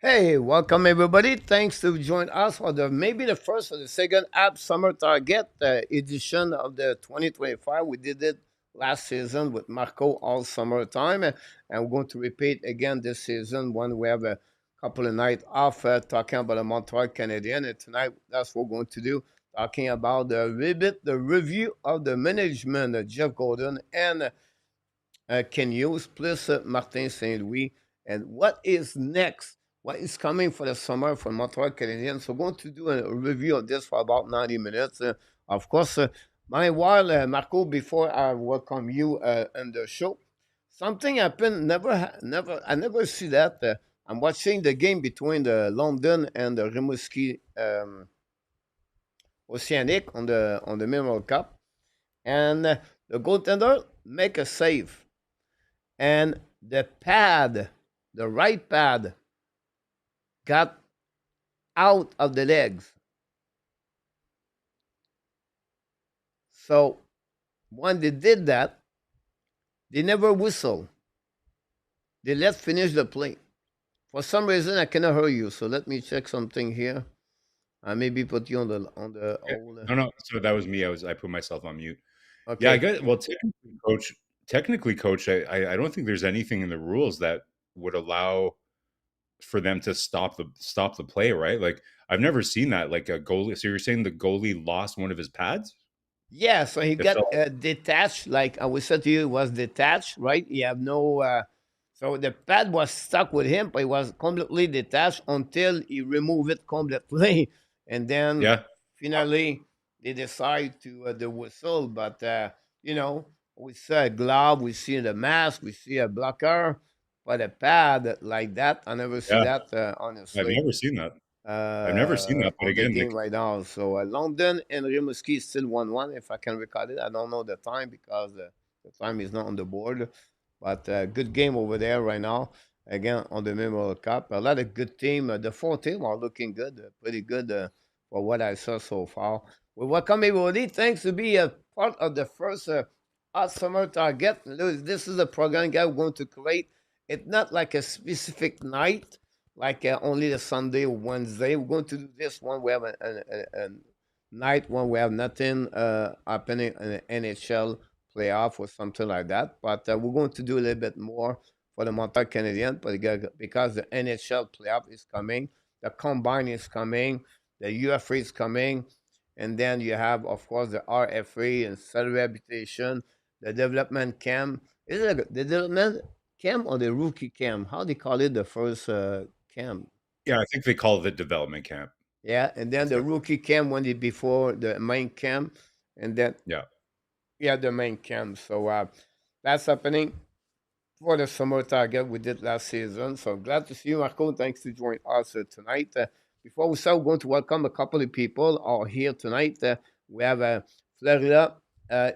Hey, welcome everybody. Thanks to join us for maybe the first or the second App Summer Target edition of the 2025. We did it last season with Marco all summertime, and we're going to repeat again this season when we have a couple of nights off talking about the Montreal Canadiens. And tonight, that's what we're going to do, talking about the review of the management, Jeff Gorton and Ken Hughes, plus Martin St. Louis, and what is next? What is coming for the summer for Montreal Canadiens? So, we're going to do a review of this for about 90 minutes. Of course, my while, Marco, before I welcome you on the show, something happened. I never see that. I'm watching the game between the London and the Rimouski Oceanic on the Memorial Cup, and the goaltender make a save and the pad, the right pad, got out of the legs. So when they did that, they never whistle. They let finish the play. For some reason, I cannot hear you. So let me check something here. I maybe put you on the Okay. old. No. So that was me. I put myself on mute. Yeah, I Okay. guess. Well, technically, coach, I don't think there's anything in the rules that would allow for them to stop the play, right? Like I've never seen that. Like a goalie. So you're saying the goalie lost one of his pads? Yeah. So he It got felt. detached. Like I was said to you, it was detached, right? You have no. So the pad was stuck with him, but it was completely detached until he removed it completely, and then Yeah. finally they decide to the whistle. But we see a glove, we see the mask, we see a blocker, but a pad like that, I never see Yeah. that I've honestly never seen that. I've never seen that. But on the again, game like, right now. So London and Rimouski is still 1-1, if I can recall it. I don't know the time because the time is not on the board. But good game over there right now. Again, on the Memorial Cup. A lot of good team. The four team are looking good, pretty good for what I saw so far. We welcome everybody. Thanks to be a part of the first Hot Summer Target. This is a program guy we're going to create. It's not like a specific night like only the Sunday or Wednesday. We're going to do this one. We have a night when we have nothing happening in the NHL playoff or something like that. But we're going to do a little bit more for the Montreal Canadiens, but because the NHL playoff is coming, the combine is coming, the UFA is coming, and then you have, of course, the RFA and cell rehabilitation, the development camp. Is it the development camp or the rookie camp? How do you call it the first camp? yeah, I think they call it the development camp. Yeah, and then That's the the rookie camp when they before the main camp, and then yeah. yeah, the main camp. So that's happening for the summer target we did last season. So glad to see you, Marco. Thanks to join us tonight. Before we start, we're going to welcome a couple of people are here tonight. We have Florida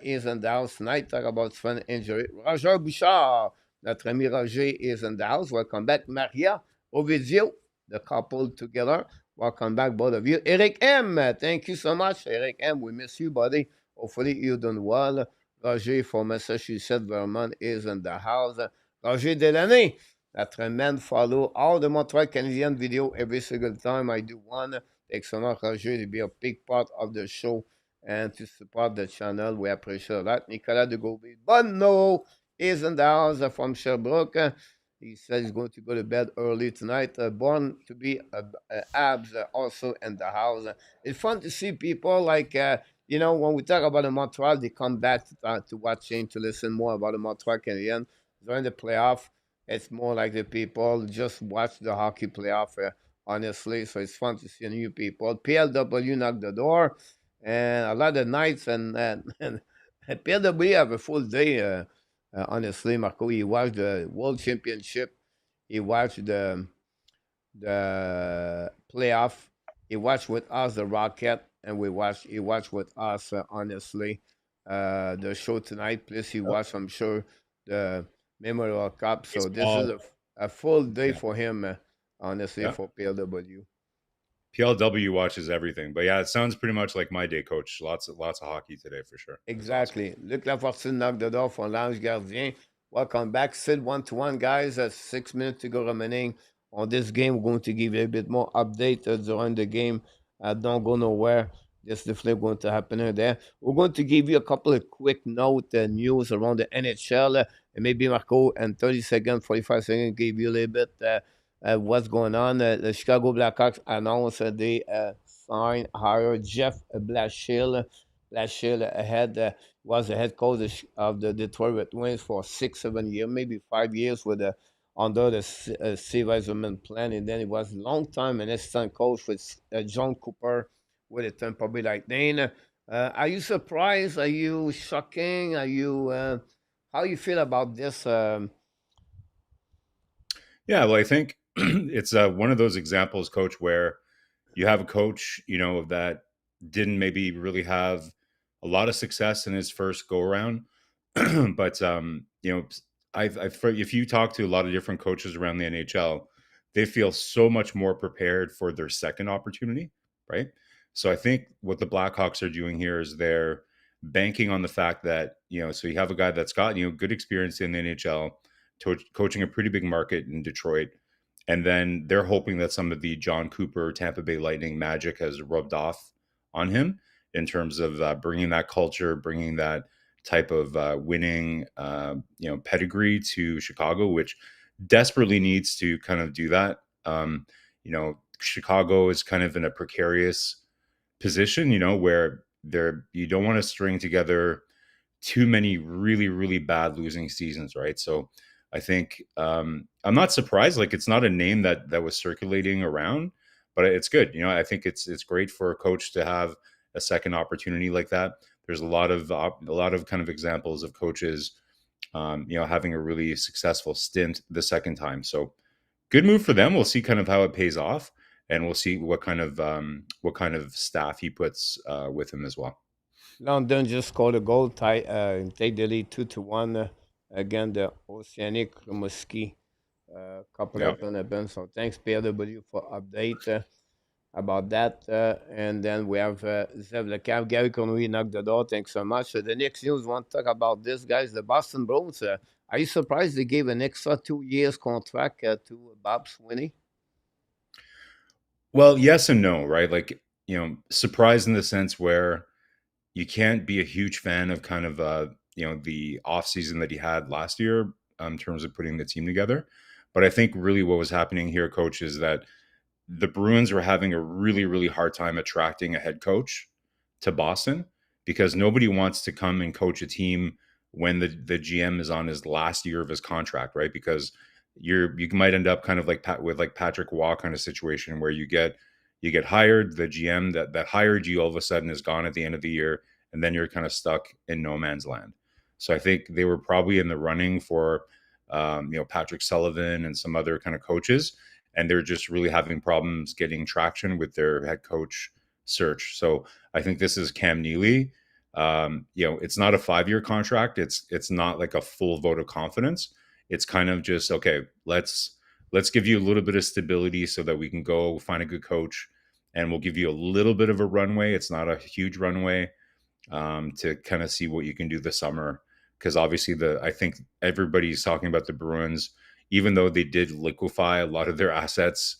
is in the house tonight. Talk about fun injury. Roger Bouchard, notre ami Roger is in the house. Welcome back, Maria Ovidio, the couple together. Welcome back, both of you. Eric M, thank you so much, Eric M. We miss you, buddy. Hopefully you're doing well. Roger from Massachusetts, Vermont is in the house. Roger Delaney, notre man, follow all the Montreal Canadian video every single time I do one. Excellent, Roger, to be a big part of the show and to support the channel. We appreciate that. Nicolas de Gauby Bonneau is in the house from Sherbrooke. He said he's going to go to bed early tonight. Born to be Abs also in the house. It's fun to see people like when we talk about the Montreal, they come back to watching, to listen more about the Montreal Canadiens during the playoff. It's more like the people just watch the hockey playoff, honestly. So it's fun to see new people. PLW knocked the door, and a lot of nights, and PLW have a full day. Honestly, Marco, he watched the World Championship. He watched the playoff. He watched with us the Rocket, and he watched with us honestly the show tonight. Plus, he watched, I'm sure, the Memorial Cup. So this is Baseball. a full day Yeah. for him, honestly, Yeah. for PLW. PLW watches everything. But yeah, it sounds pretty much like my day, coach. Lots of hockey today for sure. That's awesome. Exactly. Luc Lafortune knocked the door for Lange Gardien. Welcome back. Still 1-1, guys. 6 minutes to go remaining on this game. We're going to give you a bit more update during the game. Don't go nowhere. This definitely going to happen in there. We're going to give you a couple of quick note news around the NHL. And maybe Marco, in 30 seconds, 45 seconds, give you a little bit what's going on. The Chicago Blackhawks announced they hired Jeff Blashill. Blashill was the head coach of the Detroit Red Wings for 6, 7 years, maybe 5 years with under the Steve Eisenman plan. And then he was a long time an assistant coach with John Cooper with the Tampa Bay Lightning. Are you surprised? Are you shocking? Are you how you feel about this? Yeah, well, I think it's one of those examples, coach, where you have a coach, that didn't maybe really have a lot of success in his first go around, but if you talk to a lot of different coaches around the NHL, they feel so much more prepared for their second opportunity, right? So I think what the Blackhawks are doing here is they're banking on the fact that so you have a guy that's got good experience in the NHL, coaching a pretty big market in Detroit, and then they're hoping that some of the John Cooper Tampa Bay Lightning magic has rubbed off on him in terms of bringing that culture, bringing that type of winning, pedigree to Chicago, which desperately needs to kind of do that. Chicago is kind of in a precarious position, where you don't want to string together too many really, really bad losing seasons, right? So I think I'm not surprised. Like, it's not a name that was circulating around, but it's good. I think it's great for a coach to have a second opportunity like that. There's a lot of kind of examples of coaches, having a really successful stint the second time. So good move for them. We'll see kind of how it pays off, and we'll see what kind of staff he puts with him as well. London just scored a goal, take the lead 2-1 against the Oceanic Rimouski. Couple Yeah. of events. So thanks PW for update about that. And then we have Zev Lecav, Gary Conway knocked the door. Thanks so much. So the next news want to talk about this, guys. The Boston Bruins. Are you surprised they gave an extra 2 years contract to Bob Sweeney? Well, yes and no, right? Like, surprised in the sense where you can't be a huge fan of kind of the offseason that he had last year, in terms of putting the team together. But I think really what was happening here, coach, is that the Bruins were having a really, really hard time attracting a head coach to Boston, because nobody wants to come and coach a team when the GM is on his last year of his contract, right? Because you might end up kind of like Patrick Waugh kind of situation, where you get hired, the GM that hired you all of a sudden is gone at the end of the year, and then you're kind of stuck in no man's land. So I think they were probably in the running for Patrick Sullivan and some other kind of coaches, and they're just really having problems getting traction with their head coach search. So I think this is Cam Neely. It's not a 5-year contract. It's not like a full vote of confidence. It's kind of just, okay, let's give you a little bit of stability so that we can go find a good coach, and we'll give you a little bit of a runway. It's not a huge runway, to kind of see what you can do this summer. Because obviously I think everybody's talking about the Bruins, even though they did liquefy a lot of their assets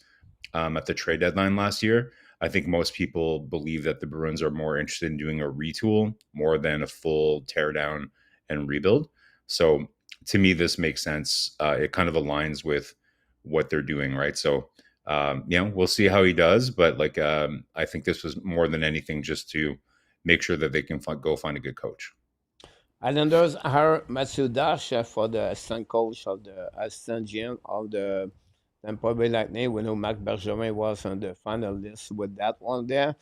at the trade deadline last year. I think most people believe that the Bruins are more interested in doing a retool more than a full teardown and rebuild. So to me, this makes sense. It kind of aligns with what they're doing, right? So, we'll see how he does. But I think this was more than anything just to make sure that they can go find a good coach. Islanders hire Matthew Dach for the assistant coach of the assistant GM of the Tampa Bay Lightning. We know Marc Bergevin was on the final list with that one there.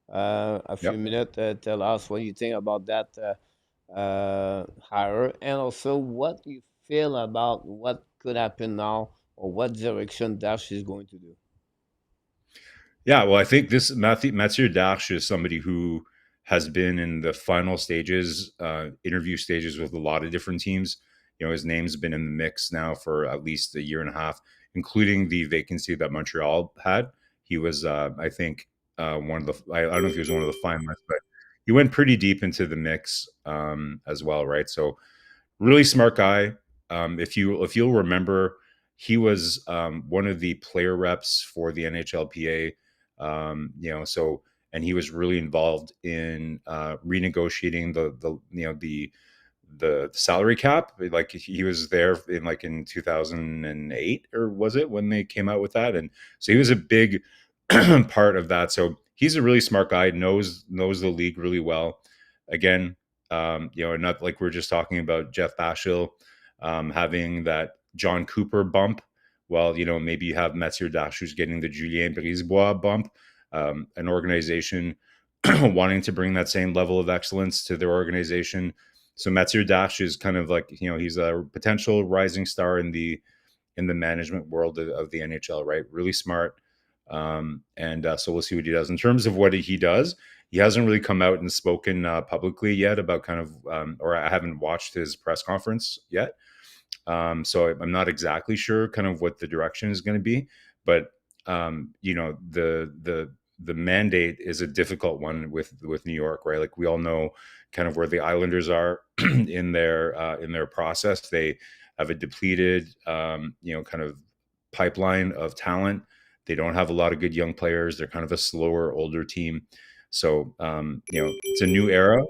A few Yep. minutes, tell us what you think about that hire, and also what you feel about what could happen now, or what direction Dash is going to do. Yeah, well, I think this Mathieu Dach is somebody who has been in the final stages, interview stages with a lot of different teams. His name's been in the mix now for at least a year and a half, including the vacancy that Montreal had. He was, I think, one of the. I don't know if he was one of the finalists, but he went pretty deep into the mix, as well, right? So really smart guy. If you'll remember, he was one of the player reps for the NHLPA. So and he was really involved in renegotiating the salary cap. Like he was there in 2008, or was it when they came out with that? And so he was a big part of that. So he's a really smart guy, knows the league really well. Again, not like we're just talking about Jeff Bashill having that John Cooper bump. Well, maybe you have Mathieu Dach who's getting the Julien Brisebois bump. An organization wanting to bring that same level of excellence to their organization. So Mathieu Dach is kind of like, he's a potential rising star in the management world of the NHL, right? Really smart. So we'll see what he does. In terms of what he does, he hasn't really come out and spoken publicly yet about kind of, or I haven't watched his press conference yet. So I'm not exactly sure kind of what the direction is going to be, but the mandate is a difficult one with New York, right? Like we all know kind of where the Islanders are in their process. They have a depleted, kind of pipeline of talent. They don't have a lot of good young players. They're kind of a slower, older team. So, it's a new era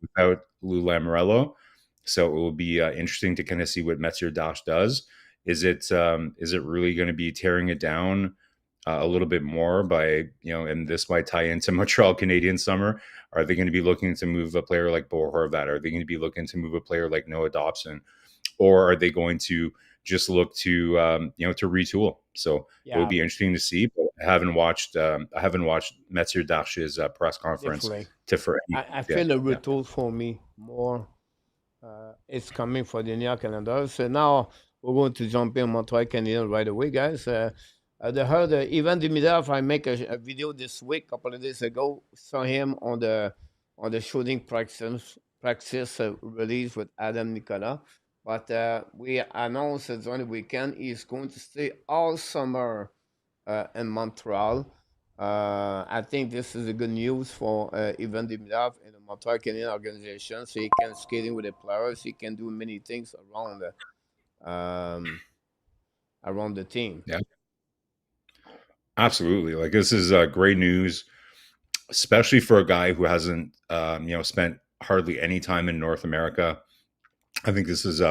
without Lou Lamoriello. So it will be interesting to kind of see what Mathieu Dach does. Is it really going to be tearing it down a little bit more by, and this might tie into Montreal Canadiens summer? Are they going to be looking to move a player like Bo Horvat? Are they going to be looking to move a player like Noah Dobson? Or are they going to just look to to retool? So it will be interesting to see. But I haven't watched Mathieu Dach's press conference definitely. I feel a retool for me more. It's coming for the New York Canadiens. So now we're going to jump in Montreal Canadiens right away, guys. The heard Ivan Demidov. I make a video this week, a couple of days ago. Saw him on the shooting practice release with Adam Nicola. But we announced that during the weekend he's going to stay all summer in Montreal. I think this is a good news for Ivan Demidov in the Montreal Canadiens organization. So he can skating with the players. He can do many things around the team. Yeah, absolutely. Like this is great news, especially for a guy who hasn't spent hardly any time in North America. I think this is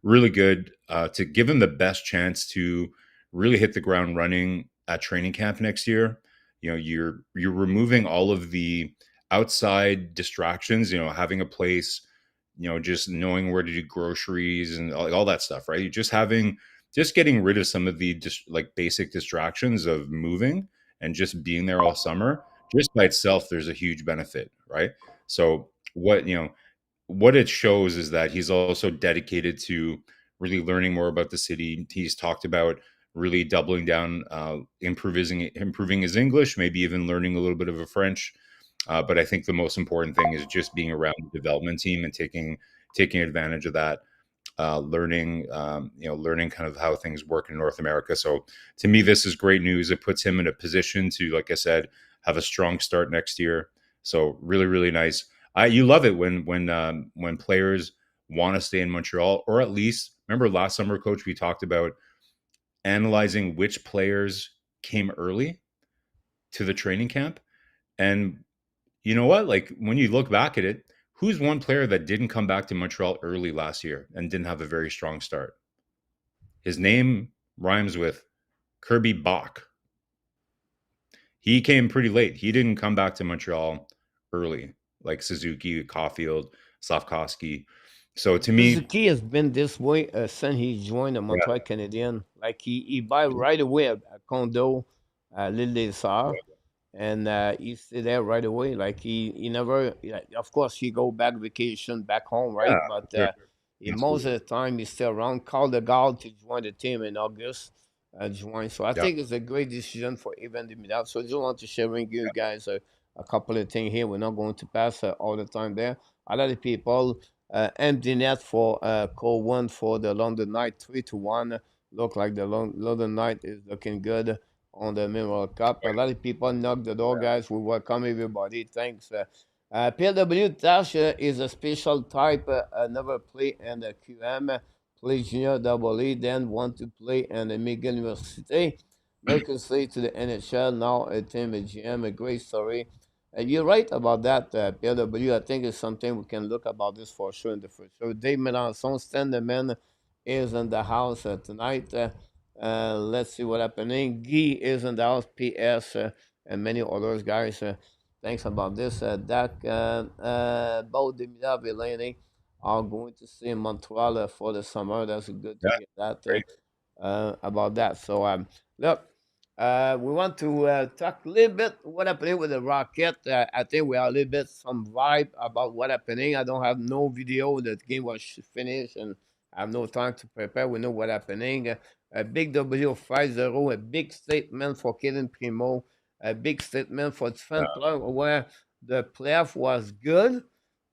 really good to give him the best chance to really hit the ground running at training camp next year. You're removing all of the outside distractions, having a place, just knowing where to do groceries and all that stuff, right? Just getting rid of some of the basic distractions of moving and just being there all summer. Just by itself, there's a huge benefit, right? So what it shows is that he's also dedicated to really learning more about the city. He's talked about really doubling down, improving his English, maybe even learning a little bit of a French. But I think the most important thing is just being around the development team and taking advantage of that, learning kind of how things work in North America. So to me, this is great news. It puts him in a position to, like I said, have a strong start next year. So really, really nice. You love it when players want to stay in Montreal, or at least remember last summer, Coach, we talked about analyzing which players came early to the training camp. And you know what? Like when you look back at it, who's one player that didn't come back to Montreal early last year and didn't have a very strong start? His name rhymes with Kirby Bach. He came pretty late. He didn't come back to Montreal early, like Suzuki, Caulfield, Slafkovský. So to me, Suzuki has been this way since he joined the Montreal Canadiens. Like he buy right away a condo, L'Île des Sœurs, and he stay there right away. Like he never, of course, he go back vacation back home, right? But most of the time he's still around. Called the guard to join the team in August. Join. So I think it's a great decision for Ivan Demidov. So I just want to share with you guys a couple of things here. We're not going to pass all the time there. A lot of people empty net for Cole 1 for the London Knight 3-1. Look like the London Knight is looking good on the Memorial Cup. A lot of people knock the door, guys. We welcome everybody. Thanks. PLW Dach is a special type, never play in the QM, play junior double A, then want to play in the McGill University. Make a say to the NHL, now a team, a GM, a great story. And you're right about that, PW. I think it's something we can look about this for sure in the future. Dave Melanson, Stan the man, is in the house tonight. Let's see what happening. Guy is in the house, PS, and many others, guys. Thanks about this. Dach, both Demida and Eleni are going to stay in Montreal for the summer. That's good to Yeah, hear that great. about that. So, look, we want to talk a little bit what happening with the Rocket. I think we are a little bit some vibe about what happening. I don't have no video. The game was finished and I have no time to prepare. We know what happening. A big W 5-0, a big statement for Cayden Primo, a big statement for defense player where the playoff was good,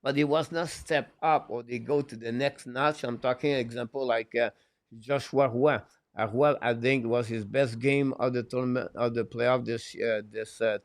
but it was not step up or they go to the next notch. I'm talking example like Joshua Roy. Well, I think it was his best game of the tournament of the playoff this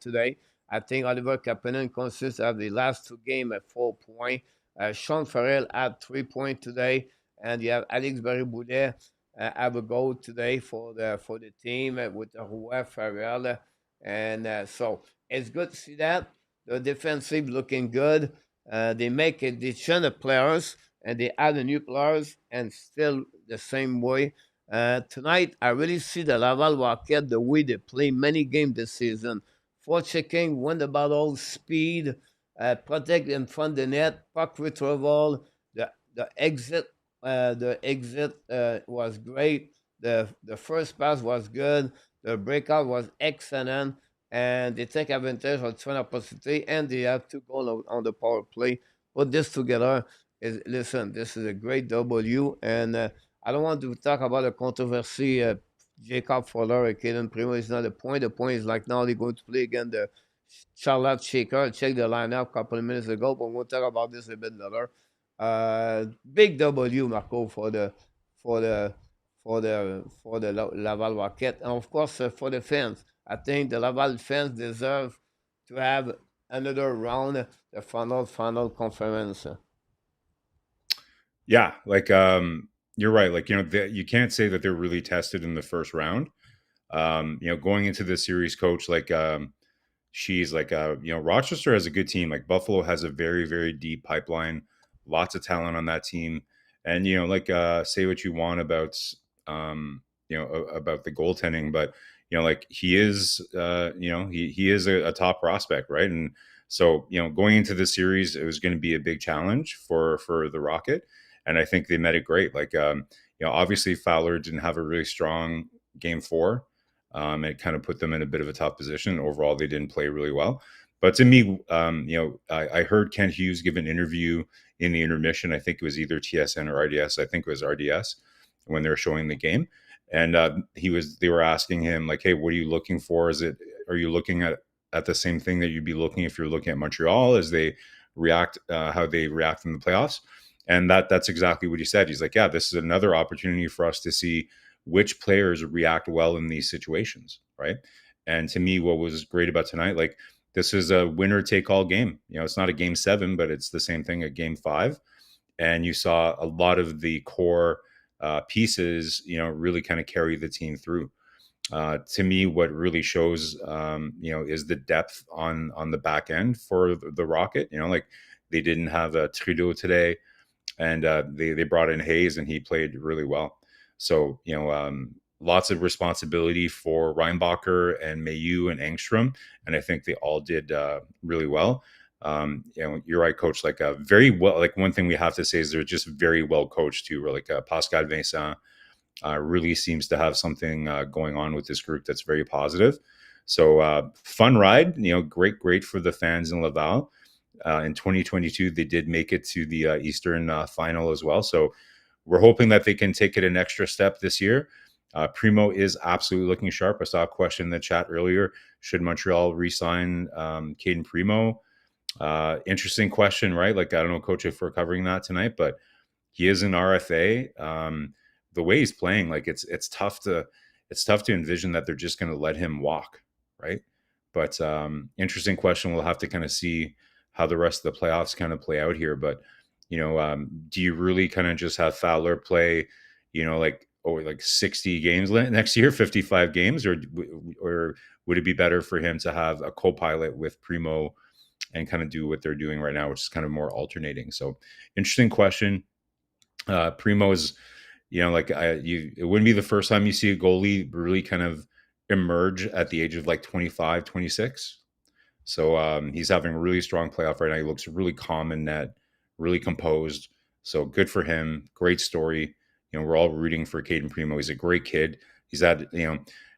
today. I think Oliver Kapanen consists of the last two games at 4 points. Sean Farrell had 3 points today, and you have Alex Barry-Boulet have a goal today for the team with Roy Farrell, and so it's good to see that the defensive looking good. They make addition of players and they add a new players and still the same way. Tonight, I really see the Laval Rocket the way they play many games this season. For checking, win the battle, speed, protect in front of the net, puck retrieval, the exit, was great. The first pass was good. The breakout was excellent, and they take advantage of trying opportunity, and they have 2 goals on the power play. Put this together is listen. This is a great W, and I don't want to talk about the controversy. Jacob Fowler and Cayden Primo is not the point. The point is like now they're going to play again the Charlotte Shaker. I checked the lineup a couple of minutes ago, but we'll talk about this a bit later. Big W, Marco, for the Laval Rocket, and of course for the fans. I think the Laval fans deserve to have another round, the final conference. Yeah, like you're right. Like you can't say that they're really tested in the first round. Going into the series, coach, like she's like Rochester has a good team. Like Buffalo has a very very deep pipeline, lots of talent on that team, and say what you want about about the goaltending, but like he is he is a top prospect, right? And so going into the series, it was going to be a big challenge for the Rocket, and I think they met it great. Like obviously Fowler didn't have a really strong game 4. It kind of put them in a bit of a tough position. Overall, they didn't play really well. But to me, I heard Kent Hughes give an interview in the intermission. I think it was either TSN or RDS. I think it was RDS when they were showing the game. And they were asking him like, hey, what are you looking for? Are you looking at the same thing that you'd be looking if you're looking at Montreal as they react, how they react in the playoffs? And that's exactly what he said. He's like, yeah, this is another opportunity for us to see which players react well in these situations, right? And to me, what was great about tonight, like this is a winner take all game. It's not a game 7, but it's the same thing at game 5. And you saw a lot of the core pieces, really kind of carry the team through. To me, what really shows, is the depth on the back end for the Rocket. Like they didn't have a Trudeau today, and they brought in Hayes, and he played really well. So lots of responsibility for Reinbacher and Mayu and Engstrom, and I think they all did really well. You're right, coach. Like very well. Like one thing we have to say is they're just very well coached too. Like Pascal Vincent really seems to have something going on with this group that's very positive. So fun ride. Great for the fans in Laval. In 2022, they did make it to the Eastern final as well. So we're hoping that they can take it an extra step this year. Primo is absolutely looking sharp. I saw a question in the chat earlier. Should Montreal re-sign Cayden Primo? Interesting question, right? Like, I don't know, coach, if we're covering that tonight, but he is an RFA. The way he's playing, like it's tough to envision that they're just going to let him walk, right? But interesting question. We'll have to kind of see how the rest of the playoffs kind of play out here. But do you really kind of just have Fowler play like, or like 60 games next year, 55 games, or would it be better for him to have a co-pilot with Primo and kind of do what they're doing right now, which is kind of more alternating? So interesting question. Primo is, it wouldn't be the first time you see a goalie really kind of emerge at the age of like 25, 26. So he's having a really strong playoff right now. He looks really calm in net, really composed. So good for him. Great story. We're all rooting for Cayden Primo. He's a great kid. He's had,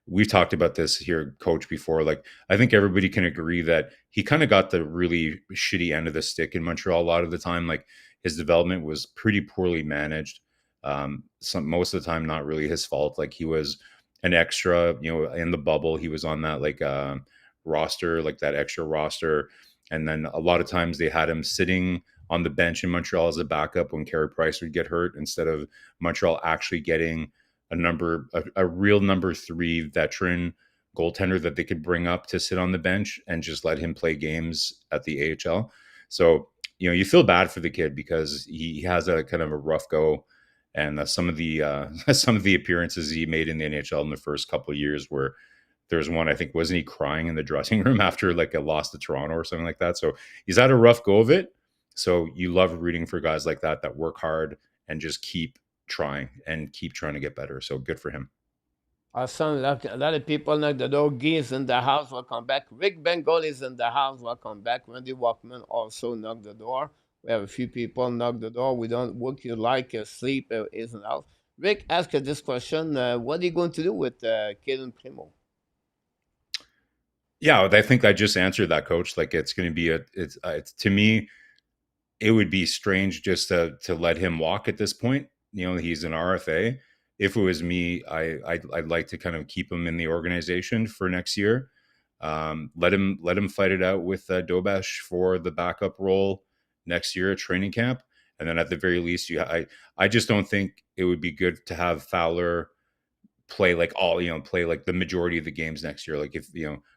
we've talked about this here, Coach, before. Like, I think everybody can agree that he kind of got the really shitty end of the stick in Montreal a lot of the time. Like, his development was pretty poorly managed. Most of the time, not really his fault. Like, he was an extra, in the bubble. He was on that roster, like that extra roster. And then a lot of times they had him sitting on the bench in Montreal as a backup when Carey Price would get hurt, instead of Montreal actually getting a real number 3 veteran goaltender that they could bring up to sit on the bench and just let him play games at the AHL. So, you feel bad for the kid because he has a kind of a rough go. And some of the appearances he made in the NHL in the first couple of years where there's one, I think, wasn't he crying in the dressing room after like a loss to Toronto or something like that? So he's had a rough go of it. So you love rooting for guys like that work hard and just keep trying to get better. So good for him. Awesome. A lot of people knock the door. Guy is in the house. Welcome back. Rick Bengal is in the house. Welcome back. Randy Walkman also knocked the door. We have a few people knock the door. We don't work you like sleep is in the house. Rick, ask you this question. What are you going to do with Cayden Primo? Yeah, I think I just answered that, Coach. Like, it's going to be it's to me, it would be strange just to let him walk at this point. He's an RFA. If it was me, I'd like to kind of keep him in the organization for next year. Let him fight it out with Dobesh for the backup role next year at training camp, and then at the very least, I just don't think it would be good to have Fowler play like the majority of the games next year. Like, if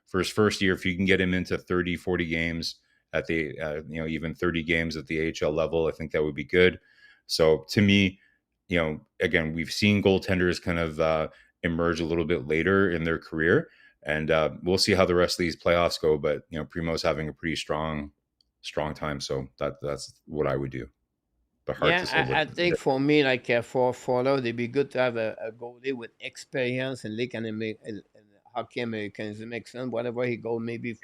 for his first year, if you can get him into 30, 40 games at the even 30 games at the AHL level, I think that would be good. So to me, again, we've seen goaltenders kind of emerge a little bit later in their career, and we'll see how the rest of these playoffs go. But Primo's having a pretty strong time, so that's what I would do. But hard to say. I think for me, like for Fowler, it'd be good to have a goalie with experience and hockey Americanism makes sense. Whatever he go, maybe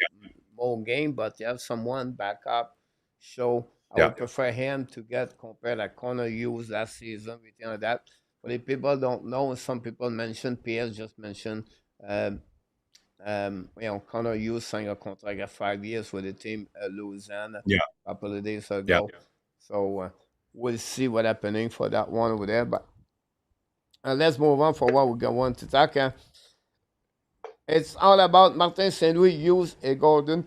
more game, but you have someone back up. So I would prefer him to get compared like Connor Hughes last season, everything like that. But if people don't know, some people mentioned, PS just mentioned, Connor Hughes signed a contract at 5 years with the team, Lausanne, a couple of days ago. So we'll see what's happening for that one over there. But let's move on for what we're going to talk. It's all about Martin St. Louis, Hughes, and Gorton.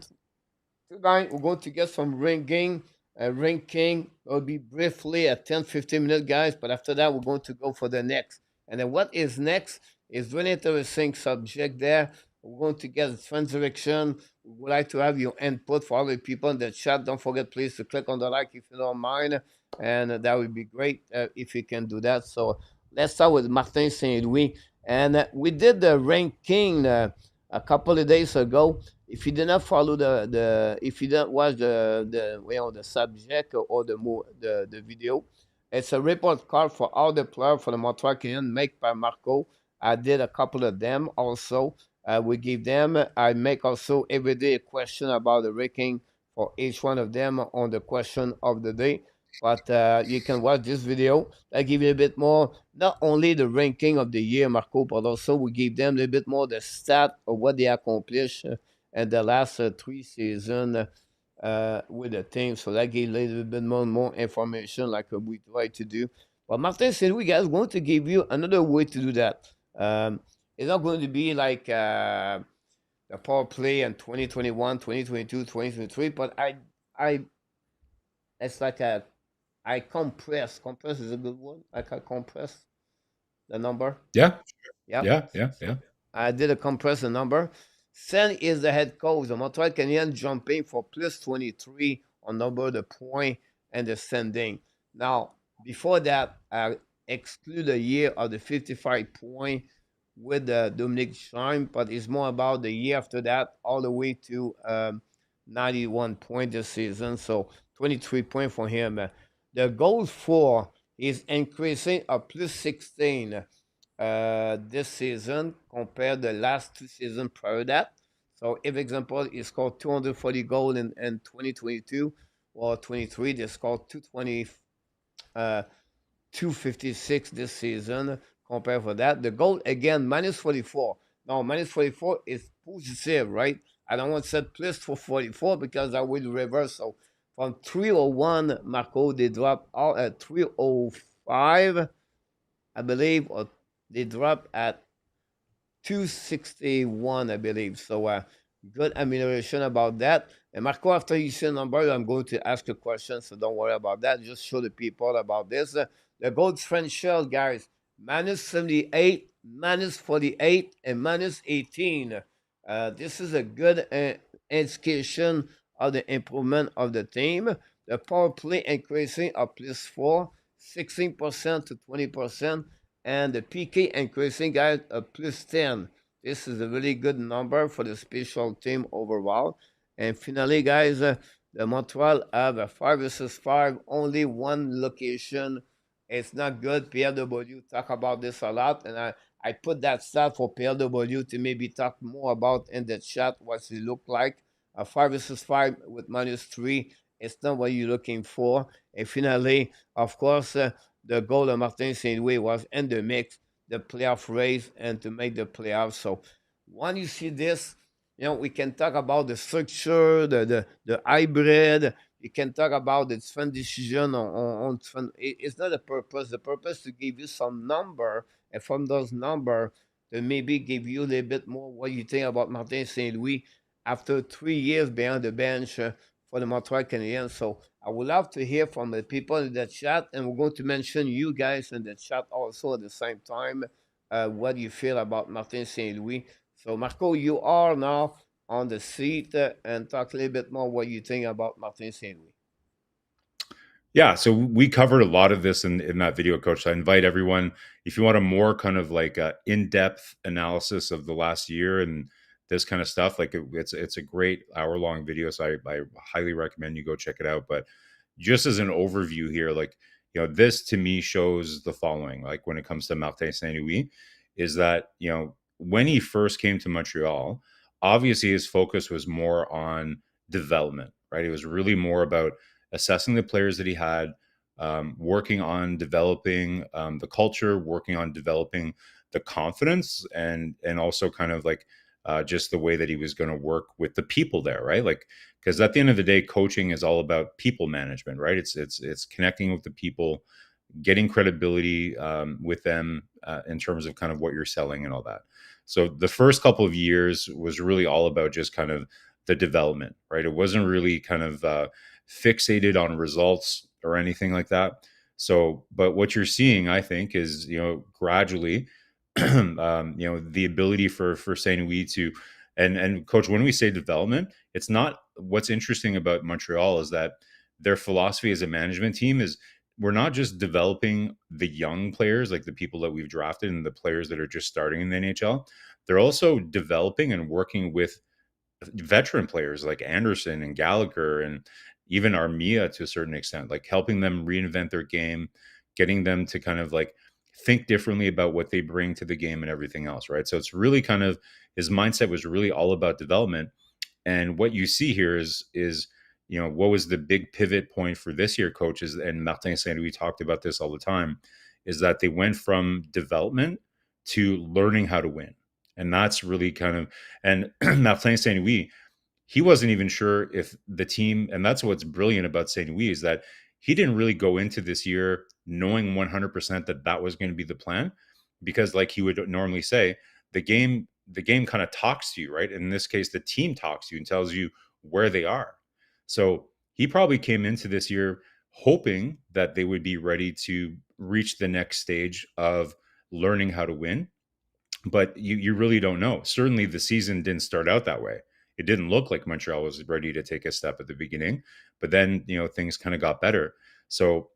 Tonight, we're going to get some ranking. It'll be briefly at 10-15 minutes, guys. But after that, we're going to go for the next. And then what is next is really interesting subject there. We're going to get a transaction. We would like to have your input for all the people in the chat. Don't forget, please, to click on the like if you don't mind. And that would be great if you can do that. So let's start with Martin St. Louis. And we did the ranking a couple of days ago. If you did not follow if you didn't watch the subject or the video, it's a report card for all the players for the Montreal Canadiens made by Marko. I did a couple of them also. We give them. I make also every day a question about the ranking for each one of them on the question of the day. But you can watch this video. I give you a bit more, not only the ranking of the year, Marko, but also we give them a little bit more the stat of what they accomplished in the last 3 seasons with the team. So that gives a little bit more information like we try to do. But Martin said, we guys want to give you another way to do that. It's not going to be like the power play in 2021, 2022, 2023, but it's like I compress. Compress is a good word. Like I compress the number. Yeah. I did a compress the number. Sen is the head coach. The Montreal Canadiens jumping for plus 23 on number the point and the sending. Now, before that, exclude the year of the 55 point with Dominic Scheim, but it's more about the year after that, all the way to 91 points this season. So 23 points for him. The goal for is increasing a plus 16 this season compared to the last 2 seasons prior to that. So, if example, he scored 240 goals in 2022 or 23, they scored 220, 256 this season compared for that. The goal again minus 44. Now minus 44 is positive, right? I don't want to set plus for 44 because I will reverse. So from 301, Marko, they drop all at 305, I believe, or they drop at 261, I believe. So good amelioration about that. And Marco, after you see the number, I'm going to ask a question, so don't worry about that. Just show the people about this. The gold differential, guys, minus 78, minus 48, and minus 18. This is a good indication of the improvement of the team. The power play increasing up plus 4, 16% to 20%, and the PK increasing, guys, up plus 10. This is a really good number for the special team overall. And finally, guys, the Montreal have a 5 versus 5, only one location. It's not good. PLW talk about this a lot, and I put that stat for PLW to maybe talk more about in the chat what it look like. A 5 versus 5 with minus 3, it's not what you're looking for. And finally, of course, the goal of Martin St. Louis was in the mix, the playoff race, and to make the playoffs. So when you see this, we can talk about the structure, the hybrid. You can talk about the different decision on different. It's not the purpose. The purpose to give you some number, and from those number, to maybe give you a little bit more what you think about Martin St. Louis after 3 years behind the bench for the Montreal Canadiens. So I would love to hear from the people in the chat, and we're going to mention you guys in the chat also at the same time. What you feel about Martin St. Louis. So, Marco, you are now on the seat and talk a little bit more what you think about Martin St. Louis. Yeah, so we covered a lot of this in that video, Coach. I invite everyone, if you want a more kind of like in-depth analysis of the last year and this kind of stuff, like it's a great hour-long video, so I highly recommend you go check it out. But just as an overview here, like, this to me shows the following, like when it comes to Martin St. Louis, is that, when he first came to Montreal, obviously his focus was more on development, right? It was really more about assessing the players that he had, working on developing the culture, working on developing the confidence, and also kind of like just the way that he was going to work with the people there, right? Like, because at the end of the day, coaching is all about people management, right? It's connecting with the people, getting credibility with them in terms of kind of what you're selling and all that. So the first couple of years was really all about just kind of the development, right? It wasn't really kind of fixated on results or anything like that. So, but what you're seeing, I think, is, gradually, the ability for St. Louis to, and Coach, when we say development, it's not, what's interesting about Montreal is that their philosophy as a management team is, we're not just developing the young players, like the people that we've drafted and the players that are just starting in the NHL. They're also developing and working with veteran players like Anderson and Gallagher and even Armia to a certain extent, like helping them reinvent their game, getting them to kind of like think differently about what they bring to the game and everything else, right? So it's really kind of, his mindset was really all about development. And what you see here is what was the big pivot point for this year, coaches, and Martin St. Louis talked about this all the time, is that they went from development to learning how to win. And that's really kind of, and Martin St. Louis, he wasn't even sure if the team, and that's what's brilliant about St. Louis, is that he didn't really go into this year knowing 100% that was going to be the plan, because like he would normally say, the game kind of talks to you, right? In this case, the team talks to you and tells you where they are. So he probably came into this year hoping that they would be ready to reach the next stage of learning how to win. But you really don't know. Certainly the season didn't start out that way. It didn't look like Montreal was ready to take a step at the beginning, but then, things kind of got better. So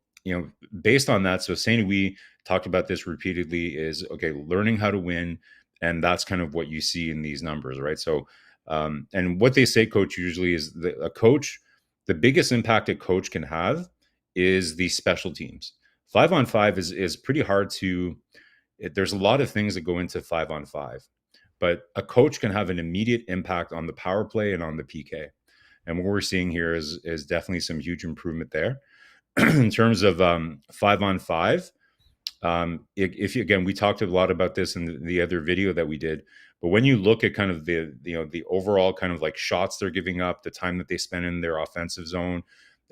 based on that, so St. Louis talked about this repeatedly, is okay, learning how to win. And that's kind of what you see in these numbers, right? So, and what they say, coach, usually is a coach, the biggest impact a coach can have is the special teams. 5-on-5 is pretty hard to, there's a lot of things that go into 5-on-5, but a coach can have an immediate impact on the power play and on the PK. And what we're seeing here is definitely some huge improvement there. In terms of 5-on-5, if you, again, we talked a lot about this in the other video that we did, but when you look at kind of the overall kind of like shots they're giving up, the time that they spend in their offensive zone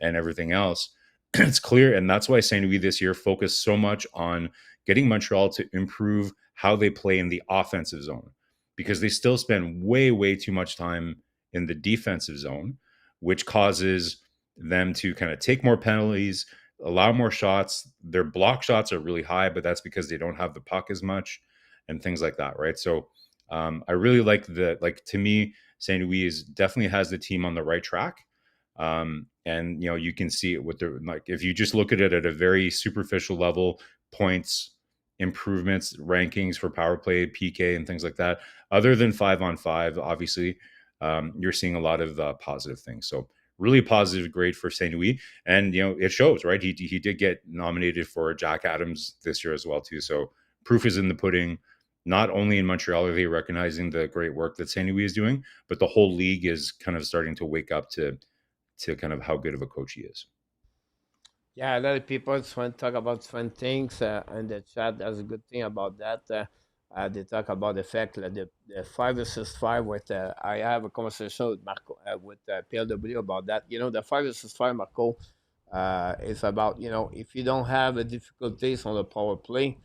and everything else, it's clear. And that's why St. Louis this year focused so much on getting Montreal to improve how they play in the offensive zone, because they still spend way too much time in the defensive zone, which causes them to kind of take more penalties, allow more shots. Their block shots are really high, but that's because they don't have the puck as much and things like that, right? So I really like to me, St. Louis definitely has the team on the right track. And you can see it with the, like, if you just look at it at a very superficial level, points, improvements, rankings for power play, PK, and things like that. Other than 5-on-5, obviously, you're seeing a lot of positive things. So really positive grade for St. Louis, and it shows, right? He did get nominated for Jack Adams this year as well too. So proof is in the pudding. Not only in Montreal are they recognizing the great work that St. Louis is doing, but the whole league is kind of starting to wake up to kind of how good of a coach he is. Yeah, a lot of people just want to talk about different things in the chat. That's a good thing about that. They talk about the fact that the 5-5 with I have a conversation with Marco with PLW about that. The 5-5 Marco is about if you don't have a difficulties on the power play,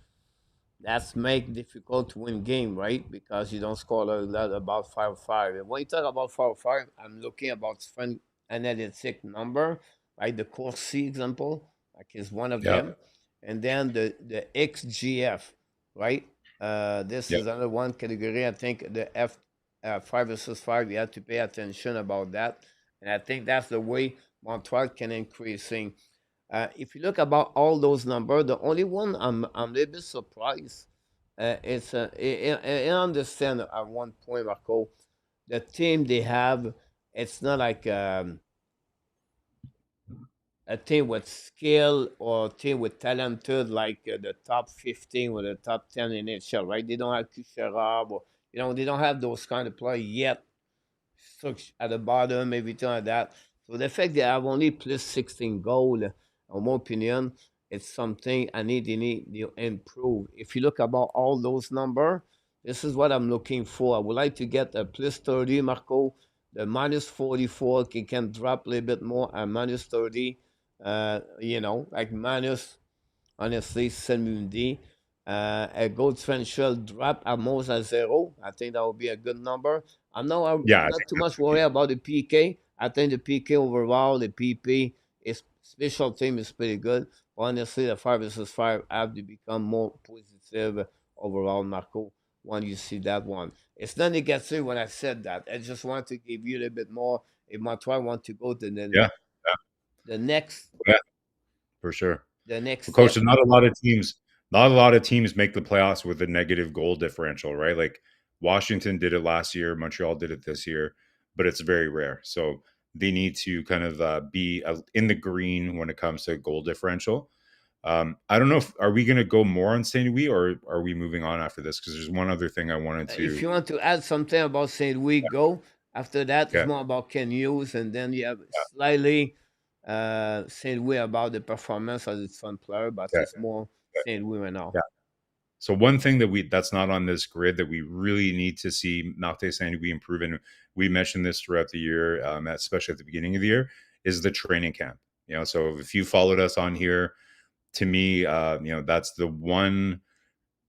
that's make difficult to win game, right? Because you don't score a lot about 5-5. And when you talk about 5-5, I'm looking about different analytic number, right? The Corsi example, like is one of Yeah. them, and then the XGF, right? This Yeah. is another one category. I think the F 5-5. You have to pay attention about that, and I think that's the way Montreal can increasing. If you look about all those numbers, the only one I'm a little bit surprised. It's I understand at one point, Marco, the team they have, it's not like a team with skill or a team with talented like the top 15 or the top 10 in NHL, right? They don't have Kucherov or they don't have those kind of players yet. Stuck at the bottom, everything like that. So the fact they have only plus 16 goal, in my opinion, it's something they need to improve. If you look about all those numbers, this is what I'm looking for. I would like to get a plus 30, Marco. The minus 44 can drop a little bit more at minus 30. Like minus, honestly, 70. A gold differential drop almost at zero. I think that would be a good number. Yeah. I'm I not think too that's much the key. worried about the PK. I think the PK overall, the PP is special team is pretty good. But honestly, the 5-5 have to become more positive overall, Marco. When you see that one, it's not negative when I said that. I just want to give you a little bit more. If Montreal want to go to Yeah. Yeah. the next Yeah, for sure. the next But coach, step. not a lot of teams make the playoffs with a negative goal differential, right? Like Washington did it last year, Montreal did it this year, but it's very rare. So they need to kind of be in the green when it comes to goal differential. I don't know if are we going to go more on St. Louis or are we moving on after this? Because there's one other thing I wanted If to. you want to add something about St. Louis, go. After that, it's Okay. more about Ken Hughes, and then you have slightly St. Louis about the performance as its fun player, but Okay. it's more St. Louis right now. Yeah. So one thing that's not on this grid that we really need to see Martin Saint Louis improve, and we mentioned this throughout the year, especially at the beginning of the year, is the training camp. So if you followed us on here, to me, that's the one